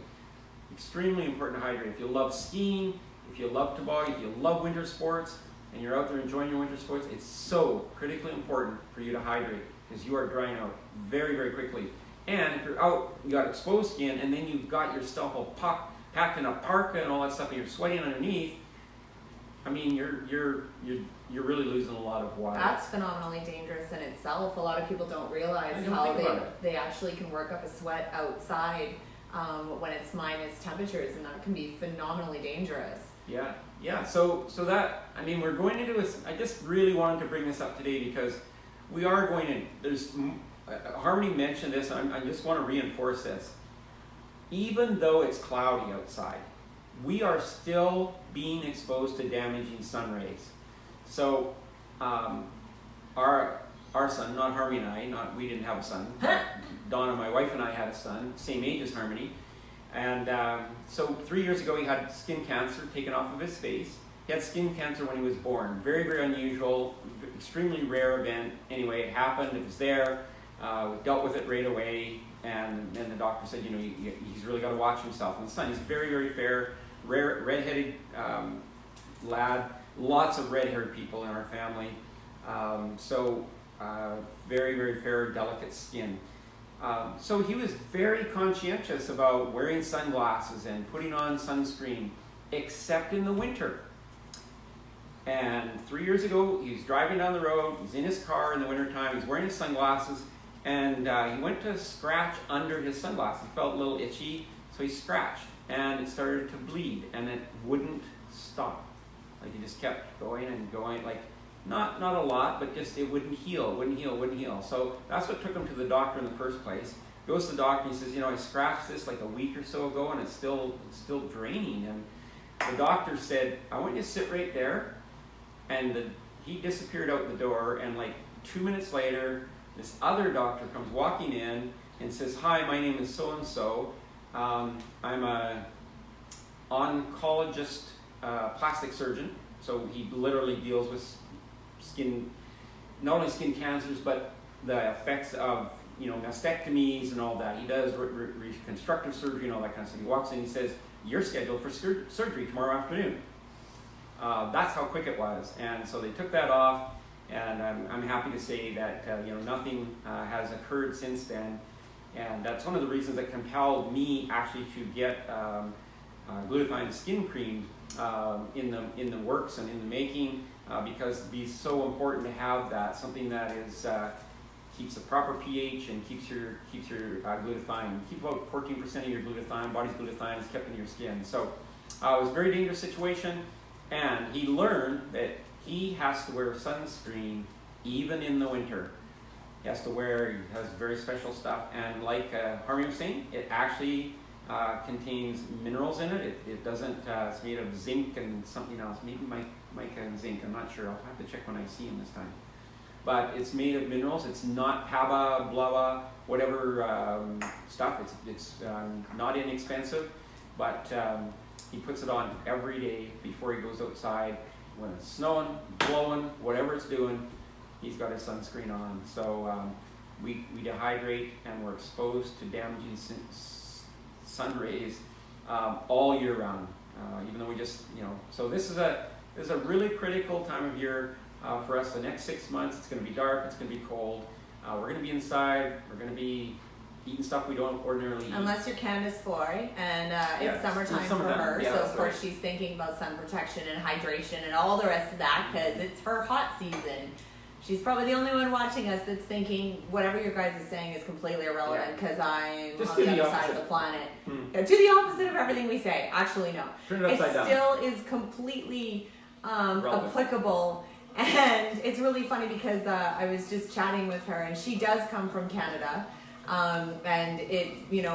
S2: Extremely important to hydrate. If you love skiing, if you love toboggan, if you love winter sports, and you're out there enjoying your winter sports, it's so critically important for you to hydrate because you are drying out very, very quickly. And if you're out, you got exposed skin, and then you've got your stuff all packed in a parka and all that stuff, and you're sweating underneath. I mean, you're really losing a lot of water.
S1: That's phenomenally dangerous in itself. A lot of people don't realize how they actually can work up a sweat outside when it's minus temperatures, and that can be phenomenally dangerous.
S2: Yeah. So that, I mean, we're going into I just really wanted to bring this up today because we are going in. There's Harmony mentioned this, and I just want to reinforce this. Even though it's cloudy outside, we are still being exposed to damaging sun rays. So our son, not Harmony and I, we didn't have a son. Donna, my wife, and I had a son, same age as Harmony. And so 3 years ago, he had skin cancer taken off of his face. He had skin cancer when he was born. Very, very unusual, extremely rare event. Anyway, it happened, it was there. We dealt with it right away. And then the doctor said, you know, he's really got to watch himself. And the son, he's very, very fair, rare, red-headed lad. Lots of red-haired people in our family. Very, very fair, delicate skin. So he was very conscientious about wearing sunglasses and putting on sunscreen, except in the winter. And 3 years ago, he was driving down the road, he's in his car in the wintertime, he's wearing his sunglasses, and he went to scratch under his sunglasses. He felt a little itchy, so he scratched, and it started to bleed, and it wouldn't stop. Like, he just kept going and going, like, not a lot, but just it wouldn't heal. So that's what took him to the doctor in the first place. Goes to the doctor and he says, you know, I scratched this like a week or so ago, and it's still draining. the doctor said, I want you to sit right there. And he disappeared out the door, and like 2 minutes later, this other doctor comes walking in and says, hi, my name is so-and-so. I'm a oncologist, plastic surgeon. So he literally deals with skin, not only skin cancers, but the effects of, mastectomies and all that. He does reconstructive surgery and all that kind of stuff. He walks in, he says, you're scheduled for surgery tomorrow afternoon. That's how quick it was. And so they took that off, and I'm happy to say that nothing has occurred since then. And that's one of the reasons that compelled me actually to get glutathione skin cream in the works and in the making, because it'd be so important to have that, something that is keeps the proper pH and keeps your glutathione. Keep about 14% of your glutathione, body's glutathione, is kept in your skin. So it was a very dangerous situation, and he learned that he has to wear sunscreen even in the winter. He has very special stuff, and like Harmony was saying, it actually contains minerals in it. It doesn't, it's made of zinc and something else, maybe mica and zinc, I'm not sure. I'll have to check when I see him this time. But it's made of minerals. It's not PABA, BLABA, whatever stuff. It's not inexpensive, but he puts it on every day before he goes outside. When it's snowing, blowing, whatever it's doing, he's got his sunscreen on. So we dehydrate, and we're exposed to damaging sun rays all year round. Even though we just, so this is a really critical time of year. For us, the next 6 months, it's going to be dark, it's going to be cold. We're going to be inside, we're going to be eating stuff we don't ordinarily eat.
S1: Unless you're Candace Foy, and it's summertime for her, so of course she's thinking about sun protection and hydration and all the rest of that, because it's her hot season. She's probably the only one watching us that's thinking whatever your guys are saying is completely irrelevant, because I'm just on the other side of the planet. To the opposite of everything we say. Actually, no.
S2: Turn it upside down.
S1: Still is completely applicable. And it's really funny because I was just chatting with her, and she does come from Canada, and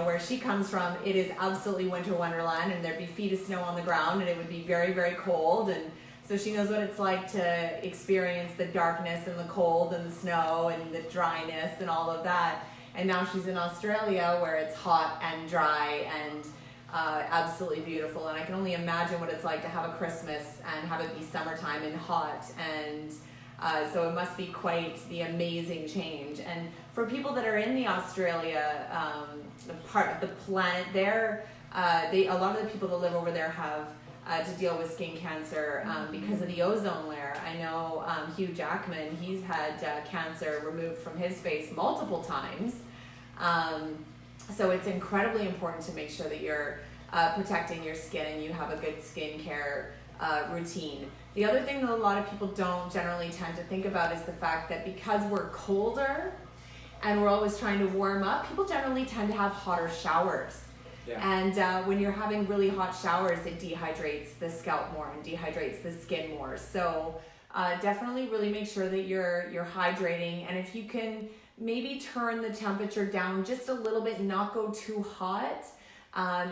S1: where she comes from, it is absolutely winter wonderland, and there'd be feet of snow on the ground, and it would be very, very cold, and so she knows what it's like to experience the darkness and the cold and the snow and the dryness and all of that. And now she's in Australia, where it's hot and dry and absolutely beautiful, and I can only imagine what it's like to have a Christmas and have it be summertime and hot, and so it must be quite the amazing change. And for people that are in the Australia the part of the planet there, a lot of the people that live over there have to deal with skin cancer because of the ozone layer. I know Hugh Jackman, he's had cancer removed from his face multiple times. So it's incredibly important to make sure that you're protecting your skin and you have a good skincare routine. The other thing that a lot of people don't generally tend to think about is the fact that because we're colder and we're always trying to warm up, people generally tend to have hotter showers. Yeah. And when you're having really hot showers, it dehydrates the scalp more and dehydrates the skin more. So definitely really make sure that you're hydrating, and if you can maybe turn the temperature down just a little bit, not go too hot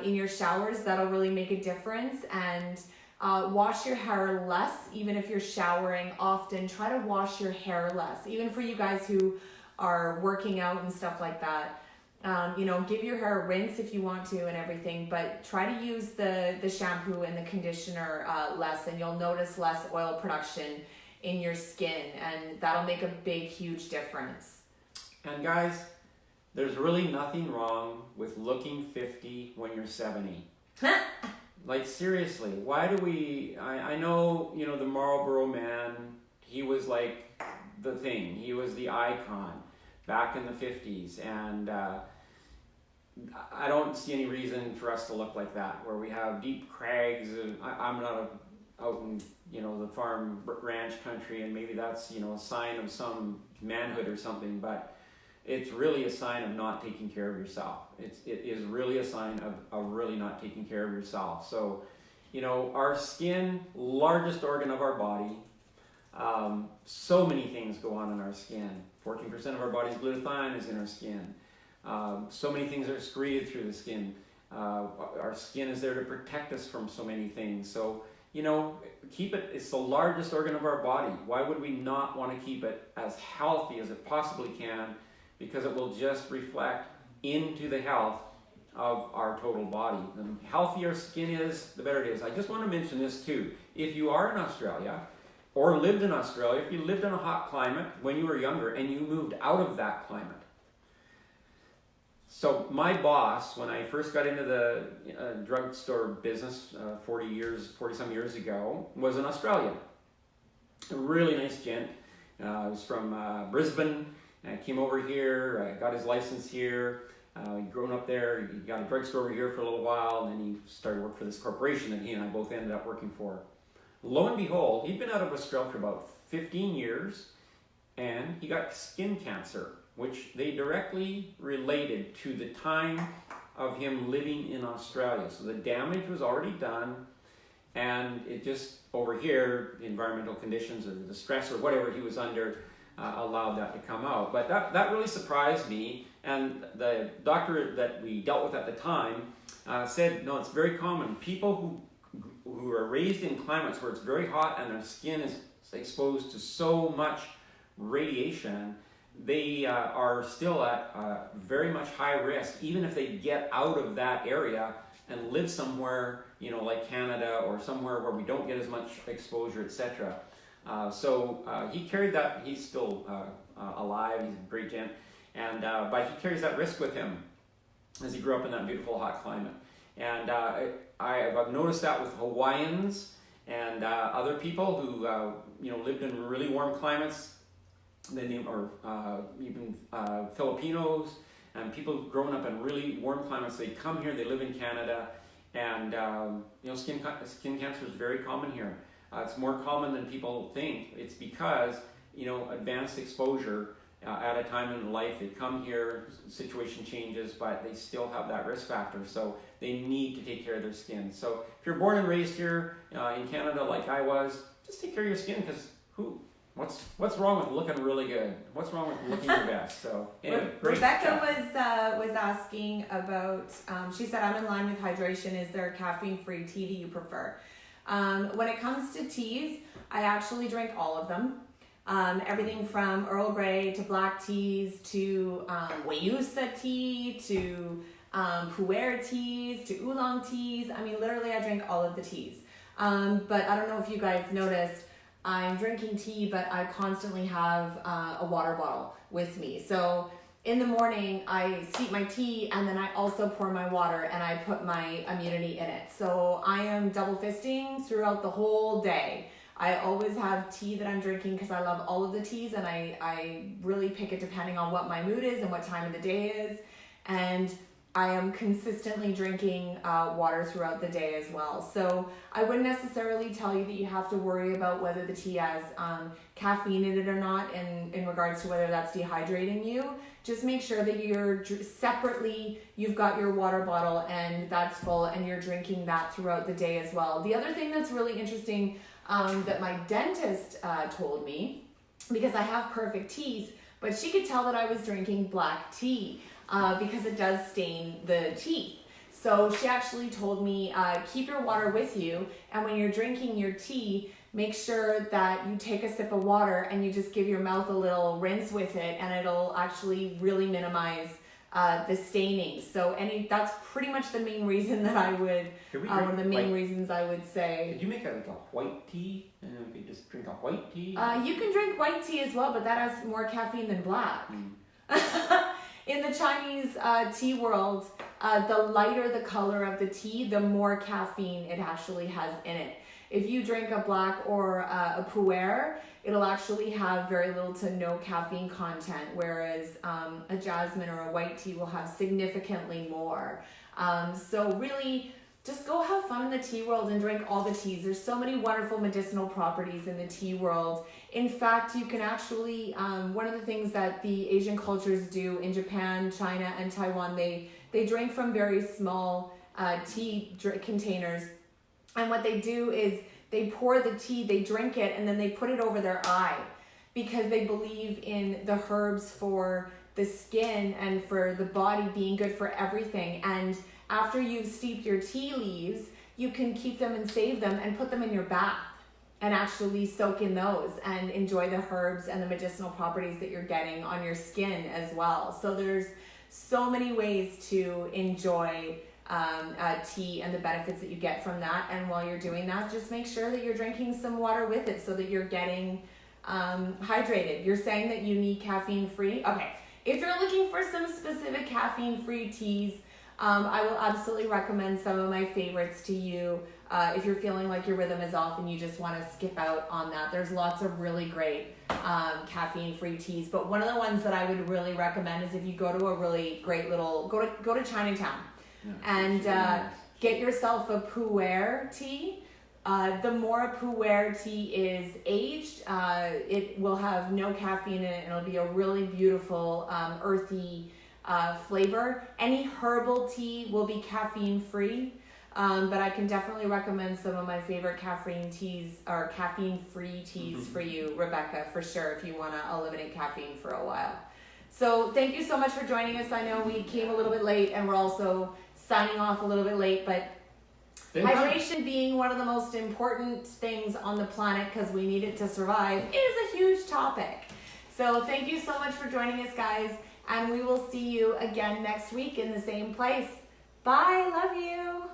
S1: in your showers. That'll really make a difference. And wash your hair less. Even if you're showering often, try to wash your hair less. Even for you guys who are working out and stuff like that, give your hair a rinse if you want to and everything, but try to use the shampoo and the conditioner less, and you'll notice less oil production in your skin, and that'll make a big, huge difference.
S2: And guys, there's really nothing wrong with looking 50 when you're 70. Like, seriously, why do we... I know, the Marlboro Man, he was like the thing. He was the icon back in the 50s. And I don't see any reason for us to look like that, where we have deep crags. I'm not out in, the farm ranch country, and maybe that's, a sign of some manhood or something, but it's really a sign of not taking care of yourself. It is really a sign of really not taking care of yourself. So, our skin, largest organ of our body, so many things go on in our skin. 14% of our body's glutathione is in our skin. So many things are excreted through the skin. Our skin is there to protect us from so many things. So, you know, keep it, it's the largest organ of our body. Why would we not want to keep it as healthy as it possibly can? Because it will just reflect into the health of our total body. The healthier skin is, the better it is. I just want to mention this too. If you are in Australia, or lived in Australia, if you lived in a hot climate when you were younger and you moved out of that climate. So my boss, when I first got into the drugstore business 40 some years ago, was an Australian. A really nice gent. He was from Brisbane, came over here, got his license here. He'd grown up there, he got a drugstore over here for a little while, and then he started work for this corporation that he and I both ended up working for. Lo and behold, he'd been out of Australia for about 15 years, and he got skin cancer, which they directly related to the time of him living in Australia. So the damage was already done, and it just, over here, the environmental conditions or the stress or whatever he was under allowed that to come out. But that really surprised me, and the doctor that we dealt with at the time said, no, it's very common. People who are raised in climates where it's very hot and their skin is exposed to so much radiation, they are still at very much high risk, even if they get out of that area and live somewhere, you know, like Canada or somewhere where we don't get as much exposure, etc. So he carried that. He's still alive. He's a great gent, and but he carries that risk with him as he grew up in that beautiful hot climate. And I've noticed that with Hawaiians and other people who you know, lived in really warm climates, or even Filipinos and people who've grown up in really warm climates. They come here, they live in Canada, and you know, skin cancer is very common here. It's more common than people think. It's because, you know, advanced exposure at a time in life. They come here, situation changes, but they still have that risk factor. So they need to take care of their skin. So if you're born and raised here in Canada, like I was, just take care of your skin, because what's wrong with looking really good? What's wrong with looking your best? So anyway, great.
S1: Rebecca was asking about. She said, "I'm in line with hydration. Is there a caffeine-free tea that you prefer?" When it comes to teas, I actually drink all of them. Everything from Earl Grey to black teas to Wayusa tea to pu'er teas to oolong teas. I mean, literally, I drink all of the teas. But I don't know if you guys noticed, I'm drinking tea, but I constantly have a water bottle with me. So in the morning, I steep my tea, and then I also pour my water, and I put my immunity in it. So I am double fisting throughout the whole day. I always have tea that I'm drinking because I love all of the teas, and I really pick it depending on what my mood is and what time of the day is. And I am consistently drinking water throughout the day as well. So I wouldn't necessarily tell you that you have to worry about whether the tea has caffeine in it or not in regards to whether that's dehydrating you. Just make sure that you're separately, you've got your water bottle and that's full, and you're drinking that throughout the day as well. The other thing that's really interesting that my dentist told me, because I have perfect teeth, but she could tell that I was drinking black tea. Because it does stain the teeth. So she actually told me, keep your water with you, and when you're drinking your tea, make sure that you take a sip of water and you just give your mouth a little rinse with it, and it'll actually really minimize the staining. So that's pretty much the main reason that I would, one of the main reasons I would say.
S2: Could you make like a white tea, and then we could just drink a white tea?
S1: You can drink white tea as well, but that has more caffeine than black. In the Chinese tea world, the lighter the color of the tea, the more caffeine it actually has in it. If you drink a black or a pu'er, it'll actually have very little to no caffeine content, whereas a jasmine or a white tea will have significantly more. So really, just go have fun in the tea world and drink all the teas. There's so many wonderful medicinal properties in the tea world. In fact, you can actually, one of the things that the Asian cultures do in Japan, China, and Taiwan, they drink from very small tea containers. And what they do is they pour the tea, they drink it, and then they put it over their eye, because they believe in the herbs for the skin and for the body being good for everything. And after you've steeped your tea leaves, you can keep them and save them and put them in your bath and actually soak in those and enjoy the herbs and the medicinal properties that you're getting on your skin as well. So there's so many ways to enjoy tea and the benefits that you get from that. And while you're doing that, just make sure that you're drinking some water with it so that you're getting hydrated. You're saying that you need caffeine free? Okay, if you're looking for some specific caffeine free teas, I will absolutely recommend some of my favorites to you. If you're feeling like your rhythm is off and you just want to skip out on that, there's lots of really great caffeine-free teas. But one of the ones that I would really recommend is if you go to a really great little, go to Chinatown and get yourself a pu'er tea. The more a pu'er tea is aged, it will have no caffeine in it, and it'll be a really beautiful, earthy flavor. Any herbal tea will be caffeine-free. But I can definitely recommend some of my favorite caffeine teas or caffeine-free teas for you, Rebecca, for sure, if you want to eliminate caffeine for a while. So thank you so much for joining us. I know we came a little bit late and we're also signing off a little bit late, but hydration being one of the most important things on the planet because we need it to survive is a huge topic. So thank you so much for joining us, guys, and we will see you again next week in the same place. Bye, love you.